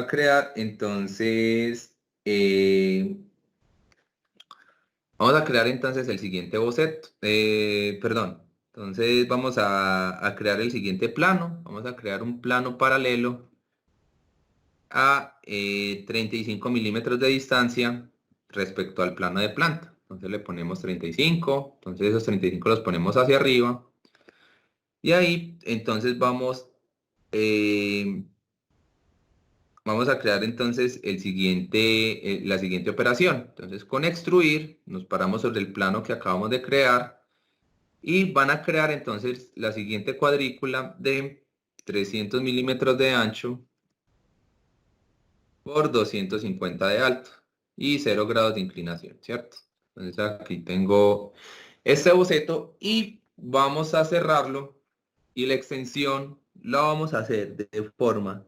crear entonces, vamos a crear entonces el siguiente boceto, perdón. Entonces vamos a crear el siguiente plano. Vamos a crear un plano paralelo a 35 milímetros de distancia respecto al plano de planta. Entonces le ponemos 35, entonces esos 35 los ponemos hacia arriba. Y ahí entonces vamos a crear entonces la siguiente operación. Entonces con extruir nos paramos sobre el plano que acabamos de crear y van a crear entonces la siguiente cuadrícula de 300 milímetros de ancho por 250 de alto y 0 grados de inclinación, ¿cierto? Entonces aquí tengo este boceto y vamos a cerrarlo y la extensión la vamos a hacer de forma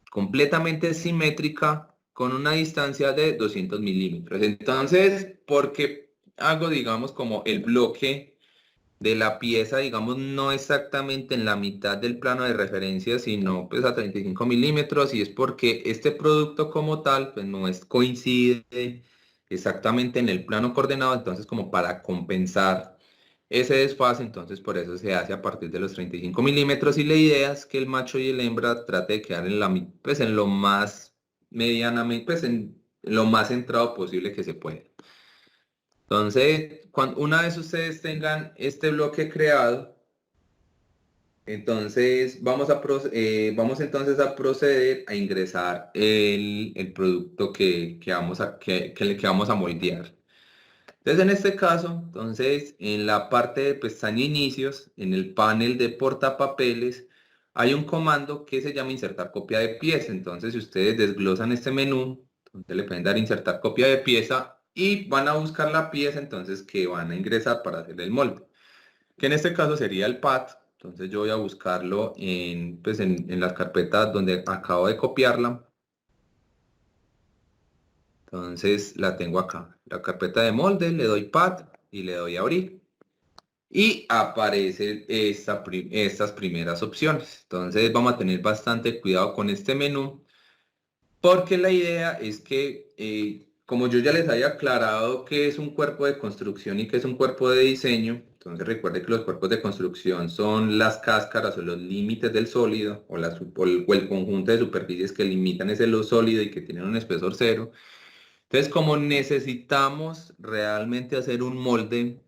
completamente simétrica con una distancia de 200 milímetros. Entonces, ¿por qué hago, digamos, como el bloque de la pieza, digamos, no exactamente en la mitad del plano de referencia, sino pues a 35 milímetros? Y es porque este producto como tal, pues no coincide exactamente en el plano coordenado, entonces como para compensar ese desfase, entonces por eso se hace a partir de los 35 milímetros y la idea es que el macho y el hembra trate de quedar en pues en lo más medianamente, pues en lo más centrado posible que se pueda. Entonces, una vez ustedes tengan este bloque creado, entonces vamos entonces a proceder a ingresar el producto que vamos a moldear. Entonces, en este caso, entonces, en la parte de pestaña inicios, en el panel de portapapeles, hay un comando que se llama insertar copia de pieza. Entonces, si ustedes desglosan este menú, entonces le pueden dar insertar copia de pieza y van a buscar la pieza entonces que van a ingresar para hacer el molde, que en este caso sería el pad. Entonces yo voy a buscarlo pues en las carpetas donde acabo de copiarla. Entonces la tengo acá, la carpeta de molde, le doy pad y le doy a abrir. Y aparecen estas primeras opciones. Entonces vamos a tener bastante cuidado con este menú porque la idea es que, como yo ya les había aclarado que es un cuerpo de construcción y que es un cuerpo de diseño, entonces recuerde que los cuerpos de construcción son las cáscaras o los límites del sólido o el conjunto de superficies que limitan ese lo sólido y que tienen un espesor cero. Entonces, como necesitamos realmente hacer un molde,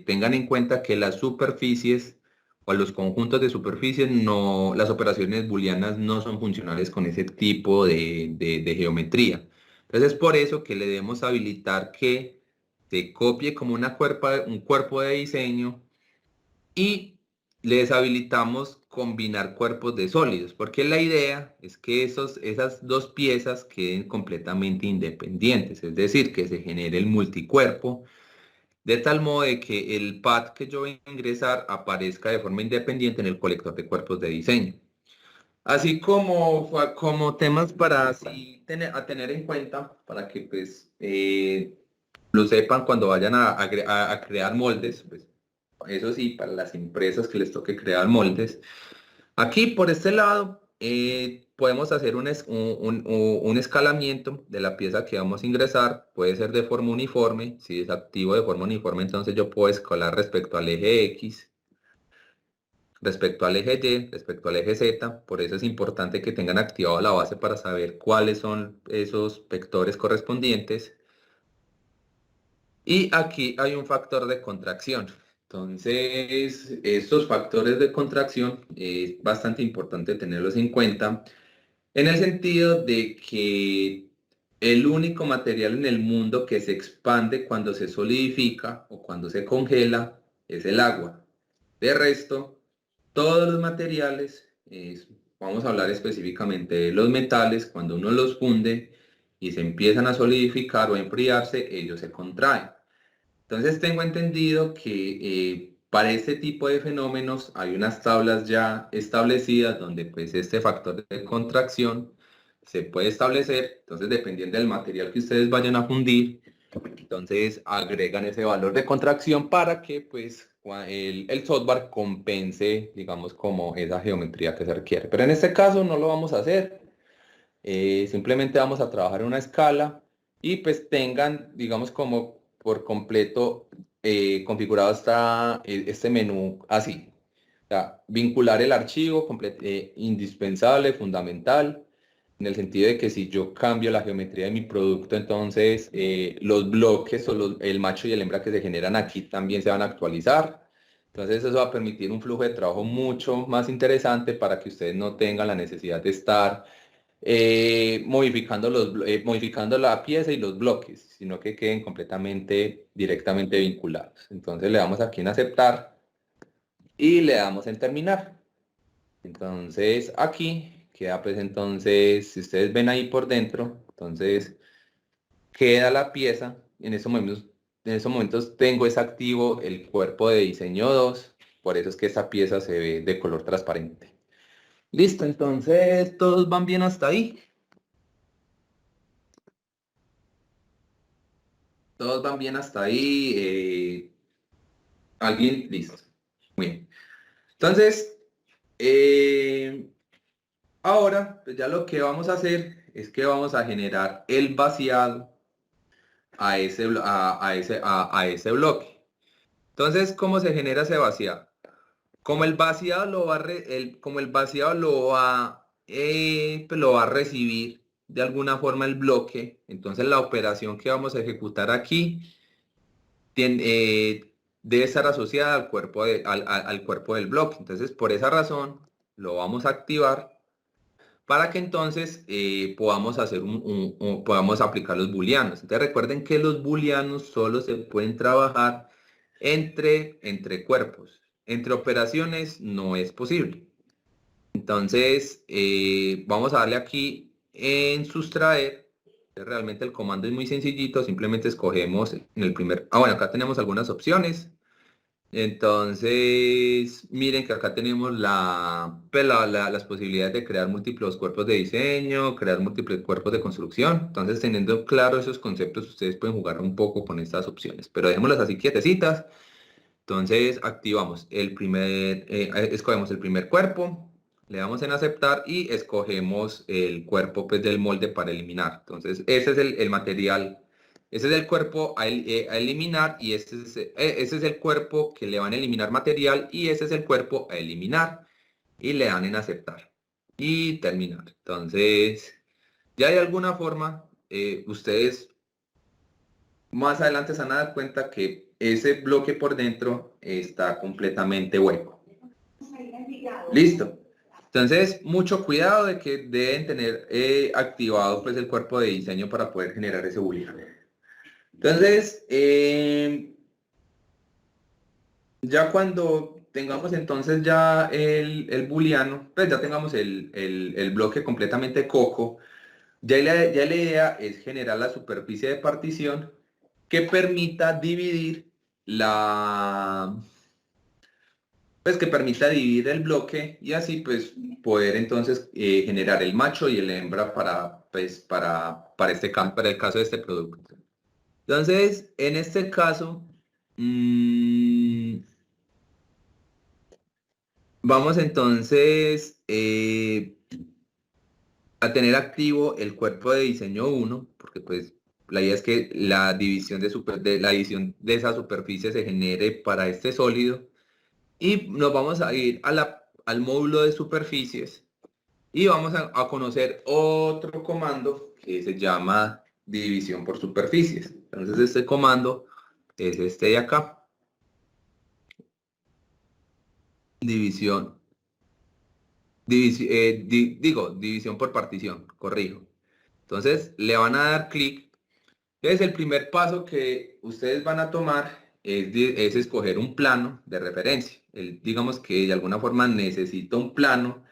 tengan en cuenta que las superficies o los conjuntos de superficies, no, las operaciones booleanas no son funcionales con ese tipo de geometría. Entonces, es por eso que le debemos habilitar que se copie como un cuerpo de diseño y le deshabilitamos combinar cuerpos de sólidos, porque la idea es que esas dos piezas queden completamente independientes, es decir, que se genere el multicuerpo, de tal modo de que el pad que yo voy a ingresar aparezca de forma independiente en el colector de cuerpos de diseño. Así como temas para así tener en cuenta, para que pues lo sepan cuando vayan a crear moldes, pues eso sí, para las empresas que les toque crear moldes. Aquí por este lado podemos hacer un escalamiento de la pieza que vamos a ingresar. Puede ser de forma uniforme. Si desactivo de forma uniforme, entonces yo puedo escalar respecto al eje X, respecto al eje Y, respecto al eje Z. Por eso es importante que tengan activado la base para saber cuáles son esos vectores correspondientes. Y aquí hay un factor de contracción. Entonces, estos factores de contracción es bastante importante tenerlos en cuenta en el sentido de que el único material en el mundo que se expande cuando se solidifica o cuando se congela es el agua. De resto, todos los materiales, vamos a hablar específicamente de los metales, cuando uno los funde y se empiezan a solidificar o a enfriarse, ellos se contraen. Entonces tengo entendido que para este tipo de fenómenos hay unas tablas ya establecidas donde pues este factor de contracción se puede establecer. Entonces, dependiendo del material que ustedes vayan a fundir, entonces agregan ese valor de contracción para que pues el software compense, digamos, como esa geometría que se requiere. Pero en este caso no lo vamos a hacer. Simplemente vamos a trabajar en una escala y pues tengan, digamos, como por completo configurado este menú así. O sea, vincular el archivo, indispensable, fundamental, en el sentido de que si yo cambio la geometría de mi producto, entonces los bloques o el macho y el hembra que se generan aquí también se van a actualizar. Entonces eso va a permitir un flujo de trabajo mucho más interesante para que ustedes no tengan la necesidad de estar modificando la pieza y los bloques, sino que queden completamente directamente vinculados. Entonces le damos aquí en aceptar y le damos en terminar. Entonces aquí queda pues entonces, si ustedes ven ahí por dentro, entonces queda la pieza. En esos momentos tengo es activo el cuerpo de diseño 2, por eso es que esta pieza se ve de color transparente. Listo, entonces todos van bien hasta ahí. Todos van bien hasta ahí. ¿Alguien? Listo. Muy bien. Entonces, eh, ahora, pues ya lo que vamos a hacer es que vamos a generar el vaciado a ese bloque. Entonces, ¿cómo se genera ese vaciado? Como el vaciado como el vaciado pues lo va a recibir de alguna forma el bloque, entonces la operación que vamos a ejecutar aquí debe estar asociada al cuerpo del bloque. Entonces, por esa razón, lo vamos a activar para que entonces podamos podamos aplicar los booleanos. Entonces, recuerden que los booleanos solo se pueden trabajar entre cuerpos. Entre operaciones no es posible. Entonces, vamos a darle aquí en sustraer. Realmente el comando es muy sencillito, simplemente escogemos en el primer... Ah, bueno, acá tenemos algunas opciones. Entonces, miren que acá tenemos las posibilidades de crear múltiples cuerpos de diseño, crear múltiples cuerpos de construcción. Entonces, teniendo claro esos conceptos, ustedes pueden jugar un poco con estas opciones, pero dejémoslas así quietecitas. Entonces, escogemos el primer cuerpo, le damos en aceptar y escogemos el cuerpo pues, del molde para eliminar. Entonces, ese es el material. Ese es el cuerpo a eliminar y ese es el cuerpo que le van a eliminar material y ese es el cuerpo a eliminar y le dan en aceptar y terminar. Entonces, ya de alguna forma, ustedes más adelante se van a dar cuenta que ese bloque por dentro está completamente hueco. Listo. Entonces, mucho cuidado de que deben tener activado pues, el cuerpo de diseño para poder generar ese booleano. Entonces, ya cuando tengamos entonces ya el booleano, pues ya tengamos el bloque completamente coco, ya la idea es generar la superficie de partición que permita dividir el bloque y así pues poder entonces generar el macho y el hembra para el caso de este producto. Entonces, en este caso, vamos entonces a tener activo el cuerpo de diseño 1, porque pues la idea es que la división la división de esa superficie se genere para este sólido. Y nos vamos a ir al módulo de superficies y vamos a conocer otro comando que se llama división por superficies. Entonces este comando es este de acá. División. División por partición, corrijo. Entonces le van a dar clic. Entonces el primer paso que ustedes van a tomar es escoger un plano de referencia. Digamos que de alguna forma necesita un plano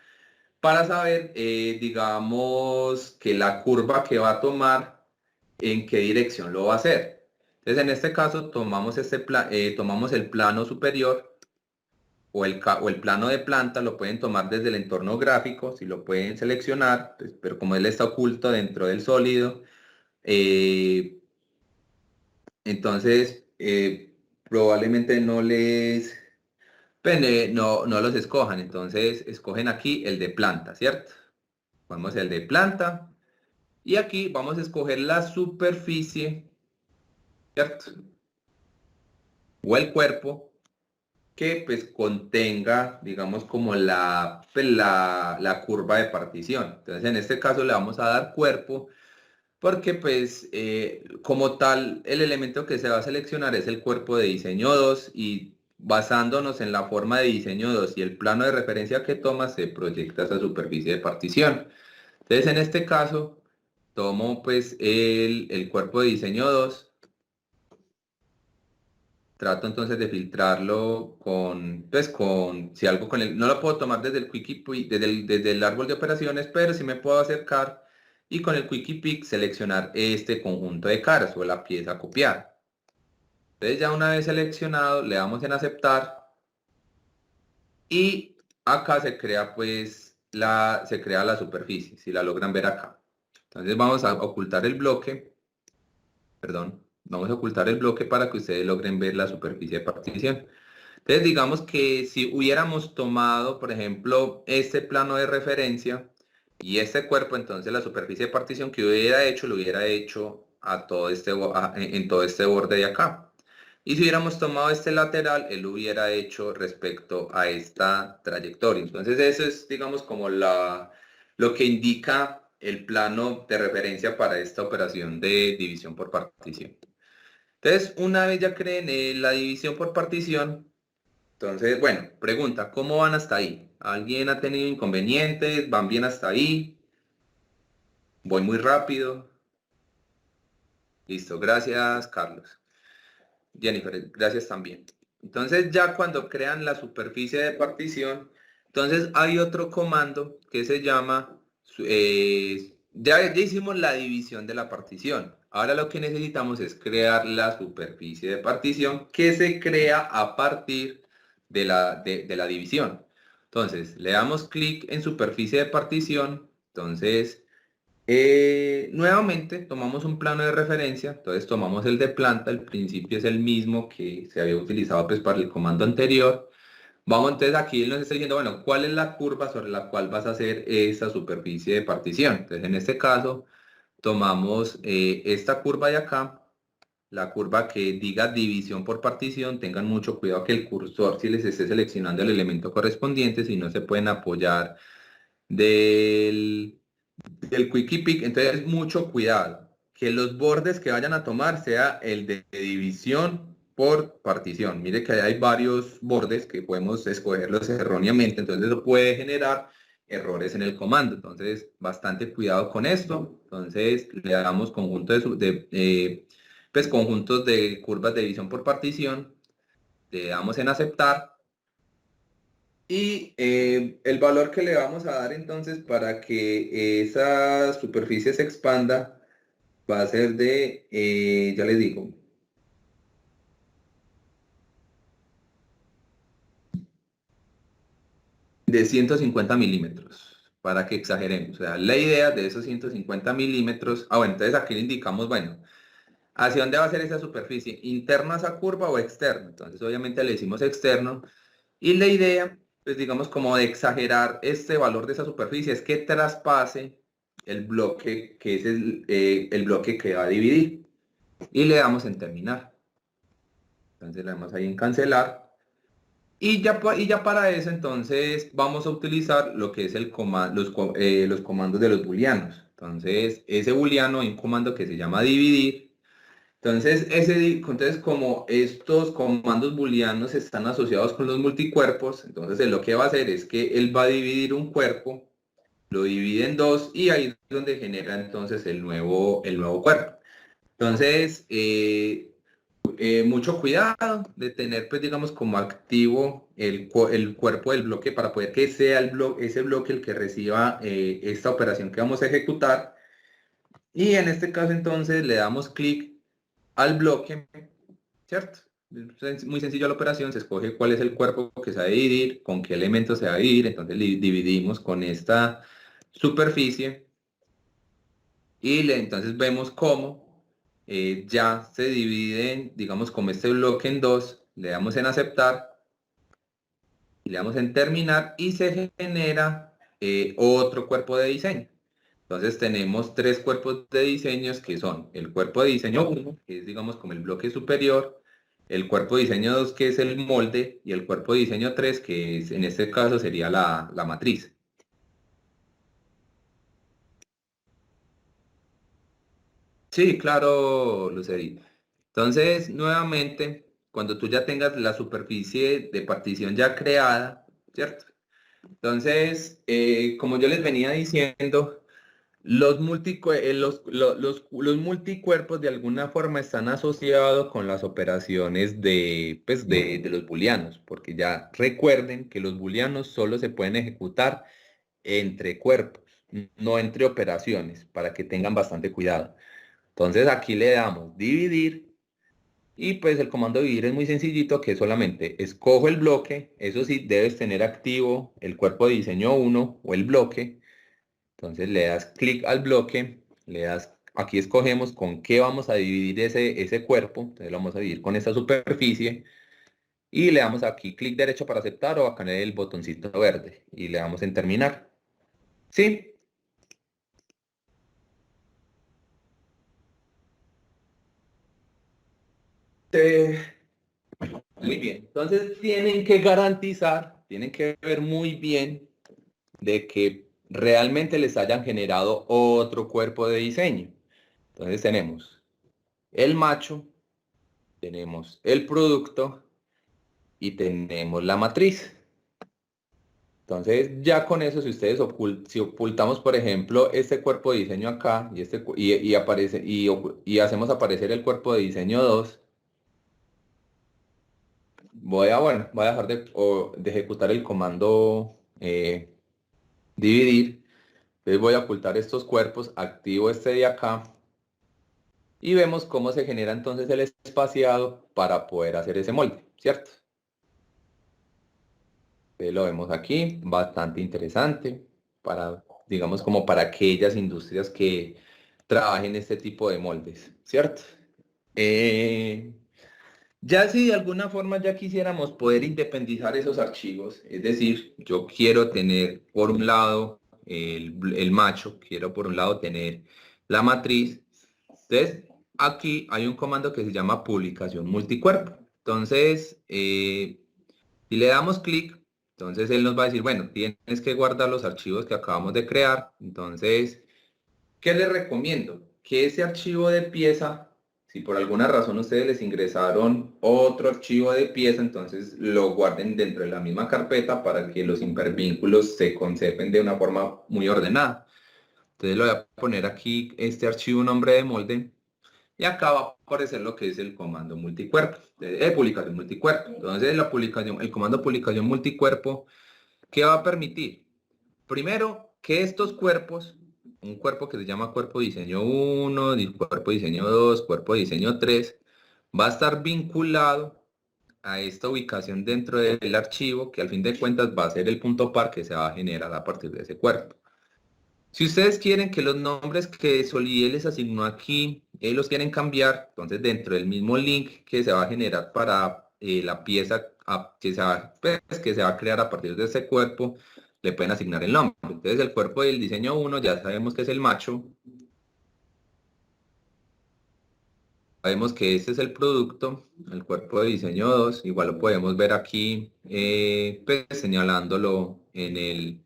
para saber, digamos, que la curva que va a tomar, en qué dirección lo va a hacer. Entonces, en este caso, tomamos el plano superior o el plano de planta lo pueden tomar desde el entorno gráfico, si lo pueden seleccionar, pues, pero como él está oculto dentro del sólido, entonces probablemente no les, pues, no los escojan, entonces escogen aquí el de planta, ¿cierto? Ponemos el de planta y aquí vamos a escoger la superficie, ¿cierto? O el cuerpo que pues contenga, digamos, como pues, la curva de partición. Entonces, en este caso le vamos a dar cuerpo porque pues como tal el elemento que se va a seleccionar es el cuerpo de diseño 2 y basándonos en la forma de diseño 2 y el plano de referencia que toma se proyecta esa superficie de partición. Entonces, en este caso tomo pues el cuerpo de diseño 2. Trato entonces de filtrarlo con, pues si algo con el, no lo puedo tomar desde el Quickie Pick, desde el árbol de operaciones, pero sí me puedo acercar y con el Quickie Pick seleccionar este conjunto de caras o la pieza a copiar. Entonces ya una vez seleccionado, le damos en aceptar y acá se crea pues se crea la superficie, si la logran ver acá. Entonces vamos a ocultar el bloque, perdón, vamos a ocultar el bloque para que ustedes logren ver la superficie de partición. Entonces, digamos que si hubiéramos tomado, por ejemplo, este plano de referencia y este cuerpo, entonces la superficie de partición que hubiera hecho, lo hubiera hecho a todo en todo este borde de acá. Y si hubiéramos tomado este lateral, él lo hubiera hecho respecto a esta trayectoria. Entonces, eso es, digamos, como lo que indica el plano de referencia para esta operación de división por partición. Entonces, una vez ya creen la división por partición, entonces, bueno, pregunta, ¿cómo van hasta ahí? ¿Alguien ha tenido inconvenientes? ¿Van bien hasta ahí? ¿Voy muy rápido? Listo, gracias, Carlos. Jennifer, gracias también. Entonces, ya cuando crean la superficie de partición, entonces hay otro comando que se llama, ya hicimos la división de la partición. Ahora lo que necesitamos es crear la superficie de partición que se crea a partir de la división. Entonces, le damos clic en superficie de partición. Entonces, nuevamente tomamos un plano de referencia, entonces tomamos el de planta, el principio es el mismo que se había utilizado pues para el comando anterior. Vamos entonces aquí él nos está diciendo, bueno, ¿cuál es la curva sobre la cual vas a hacer esta superficie de partición? Entonces en este caso tomamos esta curva de acá, la curva que diga división por partición, tengan mucho cuidado que el cursor si les esté seleccionando el elemento correspondiente, si no se pueden apoyar del Quickie Pick, entonces mucho cuidado, que los bordes que vayan a tomar sea el de división por partición. Mire que hay varios bordes que podemos escogerlos erróneamente, entonces eso puede generar errores en el comando, entonces bastante cuidado con esto. Entonces le damos conjunto pues conjuntos de curvas de división por partición, le damos en aceptar y el valor que le vamos a dar entonces para que esa superficie se expanda va a ser de, ya les digo, de 150 milímetros, para que exageremos. O sea, la idea de esos 150 milímetros, bueno, entonces aquí le indicamos, bueno, ¿hacia dónde va a ser esa superficie? ¿Interna a esa curva o externa? Entonces obviamente le decimos externo. Y la idea, pues digamos como de exagerar este valor de esa superficie es que traspase el bloque que es el bloque que va a dividir. Y le damos en terminar. Entonces le damos ahí en cancelar. Y ya para eso entonces vamos a utilizar lo que es los comandos de los booleanos. Entonces ese booleano hay un comando que se llama dividir. Entonces, como estos comandos booleanos están asociados con los multicuerpos, entonces él lo que va a hacer es que él va a dividir un cuerpo, lo divide en dos y ahí es donde genera entonces el nuevo cuerpo. Entonces, mucho cuidado de tener, pues digamos, como activo el cuerpo del bloque para poder que sea ese bloque el que reciba esta operación que vamos a ejecutar. Y en este caso entonces le damos clic al bloque, ¿cierto? Es muy sencilla la operación, se escoge cuál es el cuerpo que se va a dividir, con qué elemento se va a dividir, entonces dividimos con esta superficie y entonces vemos cómo ya se dividen, digamos, como este bloque en dos, le damos en aceptar, y le damos en terminar y se genera otro cuerpo de diseño. Entonces tenemos tres cuerpos de diseños que son el cuerpo de diseño 1, que es digamos como el bloque superior, el cuerpo de diseño 2, que es el molde, y el cuerpo de diseño 3, que es, en este caso sería la matriz. Sí, claro, Luceri. Entonces, nuevamente, cuando tú ya tengas la superficie de partición ya creada, ¿cierto? Entonces, como yo les venía diciendo, los multicuerpos de alguna forma están asociados con las operaciones pues, de los booleanos, porque ya recuerden que los booleanos solo se pueden ejecutar entre cuerpos, no entre operaciones, para que tengan bastante cuidado. Entonces aquí le damos dividir y pues el comando dividir es muy sencillito, que solamente escojo el bloque, eso sí, debes tener activo el cuerpo de diseño 1 o el bloque. Entonces le das clic al bloque, le das, aquí escogemos con qué vamos a dividir ese cuerpo, entonces lo vamos a dividir con esta superficie y le damos aquí clic derecho para aceptar o acá en el botoncito verde y le damos en terminar. ¿Sí? Eh, Muy bien. Entonces tienen que ver muy bien de que realmente les hayan generado otro cuerpo de diseño. Entonces tenemos el macho, tenemos el producto y tenemos la matriz. Entonces, ya con eso, si ustedes si ocultamos, por ejemplo, este cuerpo de diseño acá y aparece y hacemos aparecer el cuerpo de diseño 2, bueno, voy a dejar de ejecutar el comando dividir. Entonces voy a ocultar estos cuerpos, activo este de acá y vemos cómo se genera entonces el espaciado para poder hacer ese molde, ¿cierto? Lo vemos aquí, bastante interesante para, digamos, como para aquellas industrias que trabajen este tipo de moldes, ¿cierto? Eh, ya si de alguna forma ya quisiéramos poder independizar esos archivos, es decir, yo quiero tener por un lado el macho, quiero por un lado tener la matriz, entonces aquí hay un comando que se llama publicación multicuerpo. Entonces, si le damos clic, entonces él nos va a decir, bueno, tienes que guardar los archivos que acabamos de crear. Entonces, ¿qué les recomiendo? Que ese archivo de pieza, si por alguna razón ustedes les ingresaron otro archivo de pieza, entonces lo guarden dentro de la misma carpeta para que los hipervínculos se conserven de una forma muy ordenada. Entonces le voy a poner aquí este archivo nombre de molde y acá va a aparecer lo que es el comando multicuerpo, publicación multicuerpo. Entonces el comando publicación multicuerpo, ¿qué va a permitir? Primero, que estos cuerpos, un cuerpo que se llama cuerpo diseño 1, cuerpo diseño 2, cuerpo diseño 3, va a estar vinculado a esta ubicación dentro del archivo, que al fin de cuentas va a ser el punto par que se va a generar a partir de ese cuerpo. Si ustedes quieren que los nombres que Solier les asignó aquí, los quieren cambiar, entonces dentro del mismo link que se va a generar para la pieza pues, que se va a crear a partir de ese cuerpo, le pueden asignar el nombre. Entonces el cuerpo del diseño 1 ya sabemos que es el macho, sabemos que este es el producto, el cuerpo de diseño 2 igual lo podemos ver aquí pues, señalándolo en el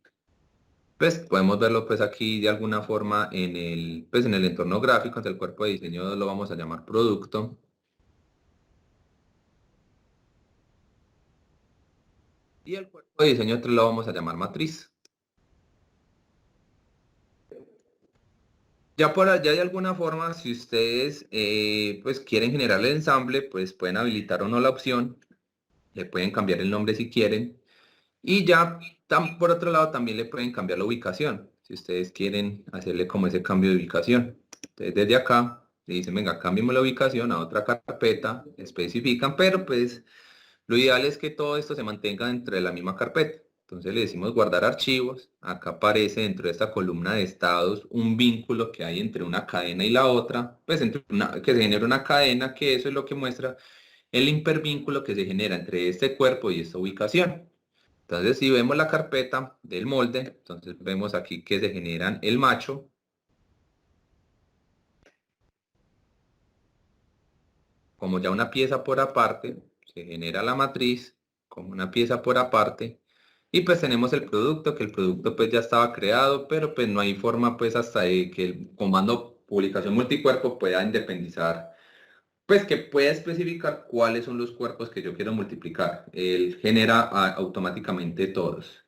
pues podemos verlo pues aquí de alguna forma pues en el entorno gráfico, entonces el cuerpo de diseño lo vamos a llamar producto y el cuerpo de diseño 3 lo vamos a llamar matriz. Ya por allá de alguna forma, si ustedes pues quieren generar el ensamble, pues pueden habilitar o no la opción, le pueden cambiar el nombre si quieren y ya por otro lado también le pueden cambiar la ubicación, si ustedes quieren hacerle como ese cambio de ubicación. Entonces desde acá le dicen, venga, cambiemos la ubicación a otra carpeta, especifican, pero pues lo ideal es que todo esto se mantenga dentro de la misma carpeta. Entonces le decimos guardar archivos. Acá aparece dentro de esta columna de estados un vínculo que hay entre una cadena y la otra, pues que se genera una cadena, que eso es lo que muestra el hipervínculo que se genera entre este cuerpo y esta ubicación. Entonces, si vemos la carpeta del molde, entonces vemos aquí que se generan el macho, como ya una pieza por aparte, se genera la matriz como una pieza por aparte, y pues tenemos el producto, que el producto pues ya estaba creado, pero pues no hay forma pues hasta de que el comando publicación multicuerpo pueda independizar, pues que pueda especificar cuáles son los cuerpos que yo quiero multiplicar. Él genera automáticamente todos.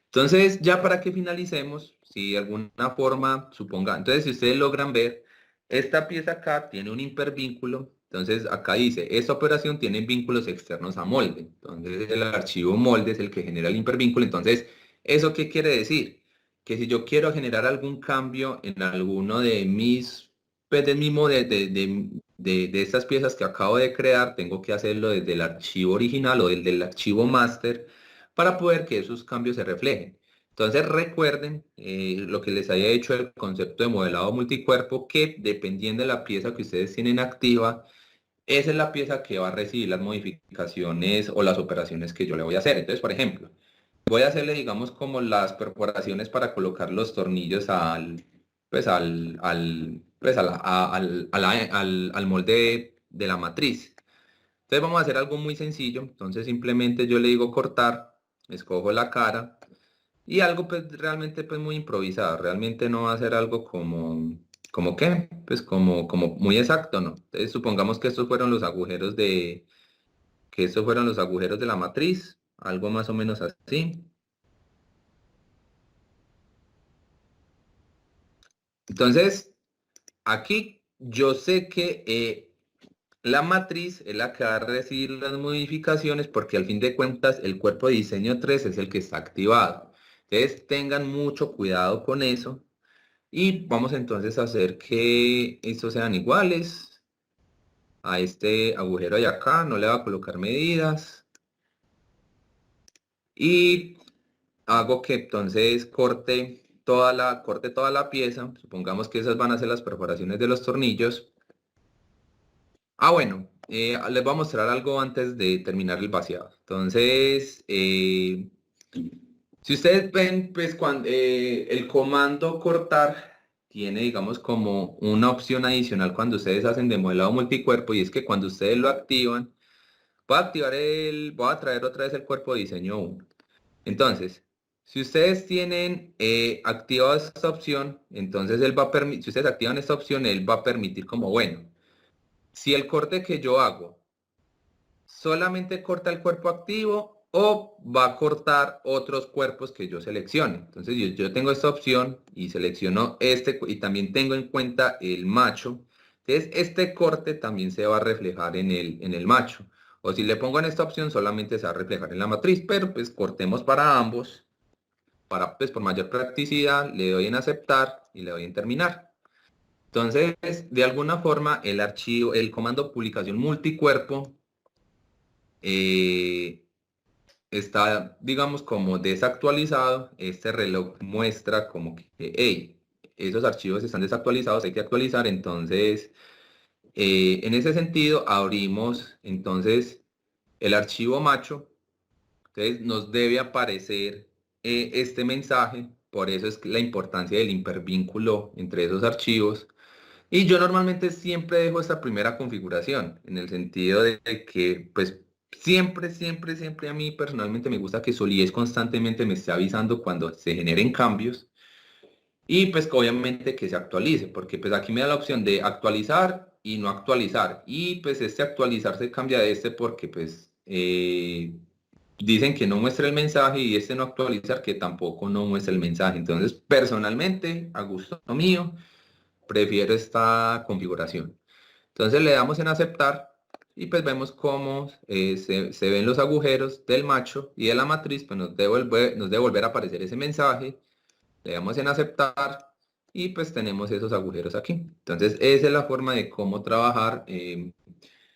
Entonces, ya para que finalicemos, si de alguna forma, suponga, entonces si ustedes logran ver, esta pieza acá tiene un hipervínculo, entonces acá dice, esta operación tiene vínculos externos a molde, entonces el archivo molde es el que genera el hipervínculo, entonces, ¿eso qué quiere decir? Que si yo quiero generar algún cambio en alguno de mis, pues del mismo de estas piezas que acabo de crear, tengo que hacerlo desde el archivo original o desde el archivo master, para poder que esos cambios se reflejen. Entonces recuerden lo que les había dicho el concepto de modelado multicuerpo, que dependiendo de la pieza que ustedes tienen activa, esa es la pieza que va a recibir las modificaciones o las operaciones que yo le voy a hacer. Entonces, por ejemplo, voy a hacerle, digamos, como las perforaciones para colocar los tornillos al molde de la matriz. Entonces vamos a hacer algo muy sencillo. Entonces simplemente yo le digo cortar, escojo la cara y algo pues realmente pues muy improvisado. Realmente no va a ser algo como qué, pues como muy exacto, ¿no? Entonces supongamos que estos fueron los agujeros de la matriz, algo más o menos así. Entonces aquí yo sé que la matriz es la que va a recibir las modificaciones porque al fin de cuentas el cuerpo de diseño 3 es el que está activado. Entonces tengan mucho cuidado con eso y vamos entonces a hacer que estos sean iguales a este agujero de acá. No le va a colocar medidas y hago que entonces corte toda la pieza. Supongamos que esas van a ser las perforaciones de los tornillos. Bueno, les voy a mostrar algo antes de terminar el vaciado. Entonces, si ustedes ven, pues cuando el comando cortar tiene, digamos, como una opción adicional cuando ustedes hacen de modelado multicuerpo, y es que cuando ustedes lo activan, voy a traer otra vez el cuerpo de diseño 1. Entonces, si ustedes tienen activada esta opción, entonces él va a permitir, si ustedes activan esta opción, él va a permitir como, bueno, si el corte que yo hago solamente corta el cuerpo activo o va a cortar otros cuerpos que yo seleccione. Entonces yo tengo esta opción y selecciono este y también tengo en cuenta el macho. Entonces este corte también se va a reflejar en el macho. O si le pongo en esta opción solamente se va a reflejar en la matriz, pero pues cortemos para ambos. Para pues por mayor practicidad le doy en aceptar y le doy en terminar. Entonces, de alguna forma, el comando publicación multicuerpo eh, está, digamos, como desactualizado. Este reloj muestra como que, hey, esos archivos están desactualizados, hay que actualizar. Entonces, en ese sentido, abrimos entonces el archivo macho. Entonces, nos debe aparecer este mensaje. Por eso es la importancia del hipervínculo entre esos archivos. Y yo normalmente siempre dejo esta primera configuración, en el sentido de que, pues, siempre a mí personalmente me gusta que Solidez constantemente me esté avisando cuando se generen cambios y pues que obviamente que se actualice, porque pues aquí me da la opción de actualizar y no actualizar. Y pues este actualizar se cambia de este porque pues dicen que no muestra el mensaje y este no actualizar que tampoco no muestra el mensaje. Entonces, personalmente, a gusto mío, prefiero esta configuración. Entonces le damos en aceptar y pues vemos cómo se ven los agujeros del macho y de la matriz, pues nos debe volver a aparecer ese mensaje. Le damos en aceptar y pues tenemos esos agujeros aquí. Entonces esa es la forma de cómo trabajar,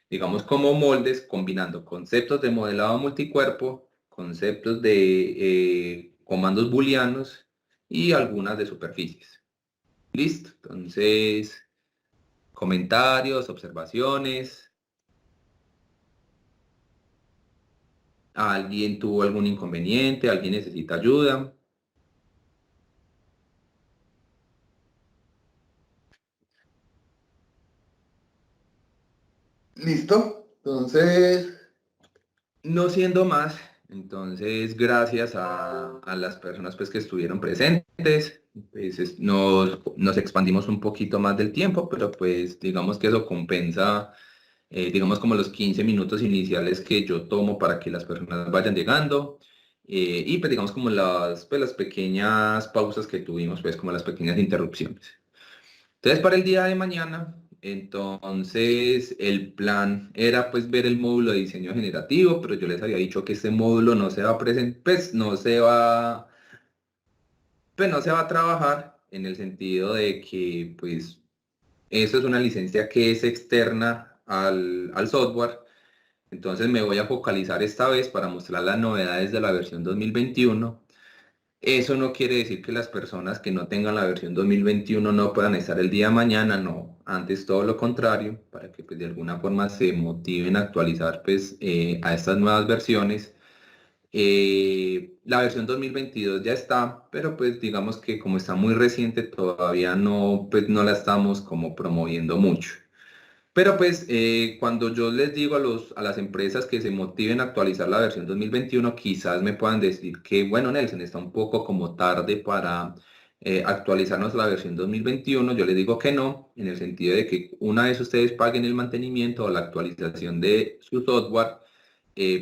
digamos, como moldes, combinando conceptos de modelado multicuerpo, conceptos de comandos booleanos y algunas de superficies. Listo. Entonces, comentarios, observaciones. ¿Alguien tuvo algún inconveniente? ¿Alguien necesita ayuda? Listo. Entonces, no siendo más, entonces gracias a las personas pues que estuvieron presentes, pues nos expandimos un poquito más del tiempo, pero pues digamos que eso compensa, digamos como los 15 minutos iniciales que yo tomo para que las personas vayan llegando. Y pues digamos como las pequeñas pausas que tuvimos, pues como las pequeñas interrupciones. Entonces, para el día de mañana, entonces el plan era pues ver el módulo de diseño generativo, pero yo les había dicho que este módulo no se va a presentar, pues no se va a trabajar en el sentido de que pues eso es una licencia que es externa al software. Entonces me voy a focalizar esta vez para mostrar las novedades de la versión 2021. Eso no quiere decir que las personas que no tengan la versión 2021 no puedan estar el día de mañana, no. Antes todo lo contrario, para que pues de alguna forma se motiven a actualizar pues a estas nuevas versiones. La versión 2022 ya está, pero pues digamos que como está muy reciente todavía no, pues no la estamos como promoviendo mucho. Pero pues cuando yo les digo a las empresas que se motiven a actualizar la versión 2021, quizás me puedan decir que, bueno, Nelson, está un poco como tarde para actualizarnos la versión 2021. Yo les digo que no, en el sentido de que una vez ustedes paguen el mantenimiento o la actualización de su software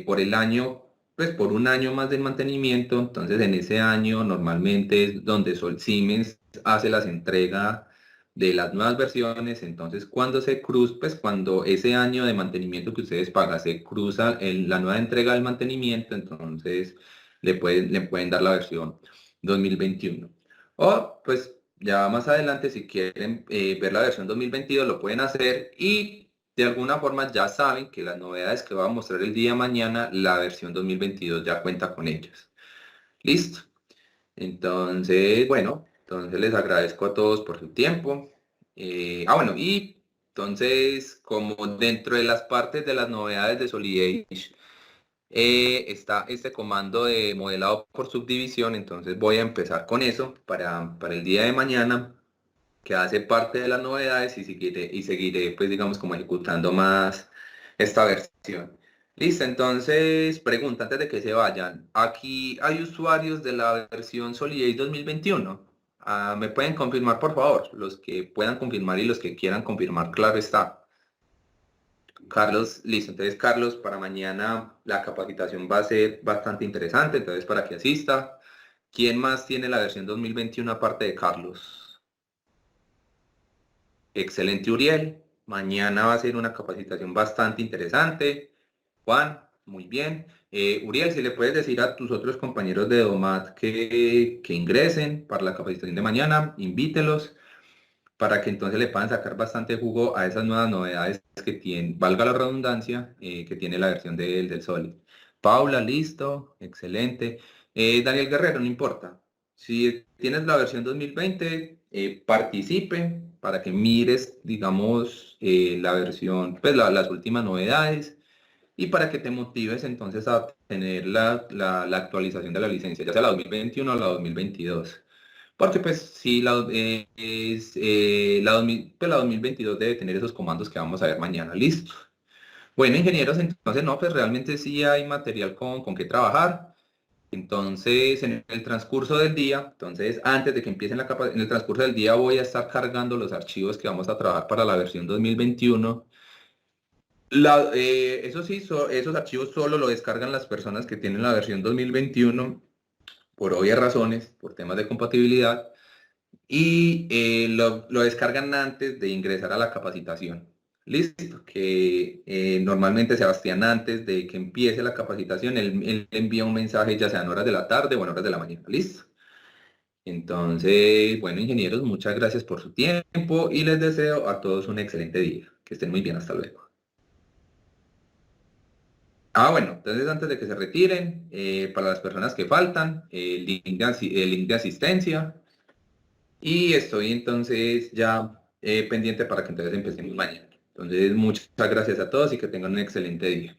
por el año, pues por un año más del mantenimiento, entonces en ese año normalmente es donde Sol Siemens hace las entregas de las nuevas versiones. Entonces cuando se cruza, pues cuando ese año de mantenimiento que ustedes pagan se cruza en la nueva entrega del mantenimiento, entonces le pueden dar la versión 2021. O pues ya más adelante si quieren ver la versión 2022 lo pueden hacer, y de alguna forma ya saben que las novedades que va a mostrar el día de mañana, la versión 2022 ya cuenta con ellas. Listo. Entonces, bueno, entonces les agradezco a todos por su tiempo. Bueno, y entonces, como dentro de las partes de las novedades de Solidage está este comando de modelado por subdivisión, entonces voy a empezar con eso para el día de mañana, que hace parte de las novedades, y seguiré pues digamos como ejecutando más esta versión. Listo, entonces pregunta antes de que se vayan. Aquí hay usuarios de la versión Solidate 2021. ¿Me pueden confirmar, por favor? Los que puedan confirmar y los que quieran confirmar, claro está. Carlos, listo. Entonces, Carlos, para mañana la capacitación va a ser bastante interesante, entonces para que asista. ¿Quién más tiene la versión 2021 aparte de Carlos? Excelente, Uriel. Mañana va a ser una capacitación bastante interesante. Juan, muy bien. Uriel, si le puedes decir a tus otros compañeros de DOMAT que ingresen para la capacitación de mañana, invítelos para que entonces le puedan sacar bastante jugo a esas nuevas novedades que tiene, valga la redundancia, que tiene la versión del Solid. Paula, listo, excelente. Daniel Guerrero, no importa. Si tienes la versión 2020, participe para que mires, digamos, la versión, pues las últimas novedades, y para que te motives entonces a tener la actualización de la licencia, ya sea la 2021 o la 2022. Porque pues sí, la 2000, pues, la 2022 debe tener esos comandos que vamos a ver mañana. Listo. Bueno, ingenieros, entonces no, pues realmente sí hay material con que trabajar. Entonces, en el transcurso del día, entonces antes de que empiecen en el transcurso del día voy a estar cargando los archivos que vamos a trabajar para la versión 2021. Eso sí, esos archivos solo lo descargan las personas que tienen la versión 2021 por obvias razones, por temas de compatibilidad, y lo descargan antes de ingresar a la capacitación. Listo, que normalmente Sebastián, antes de que empiece la capacitación, él envía un mensaje ya sea en horas de la tarde o en horas de la mañana. Listo. Entonces, bueno, ingenieros, muchas gracias por su tiempo y les deseo a todos un excelente día. Que estén muy bien, hasta luego. Bueno, entonces antes de que se retiren, para las personas que faltan, el link de asistencia y estoy entonces ya pendiente para que entonces empecemos mañana. Entonces, muchas gracias a todos y que tengan un excelente día.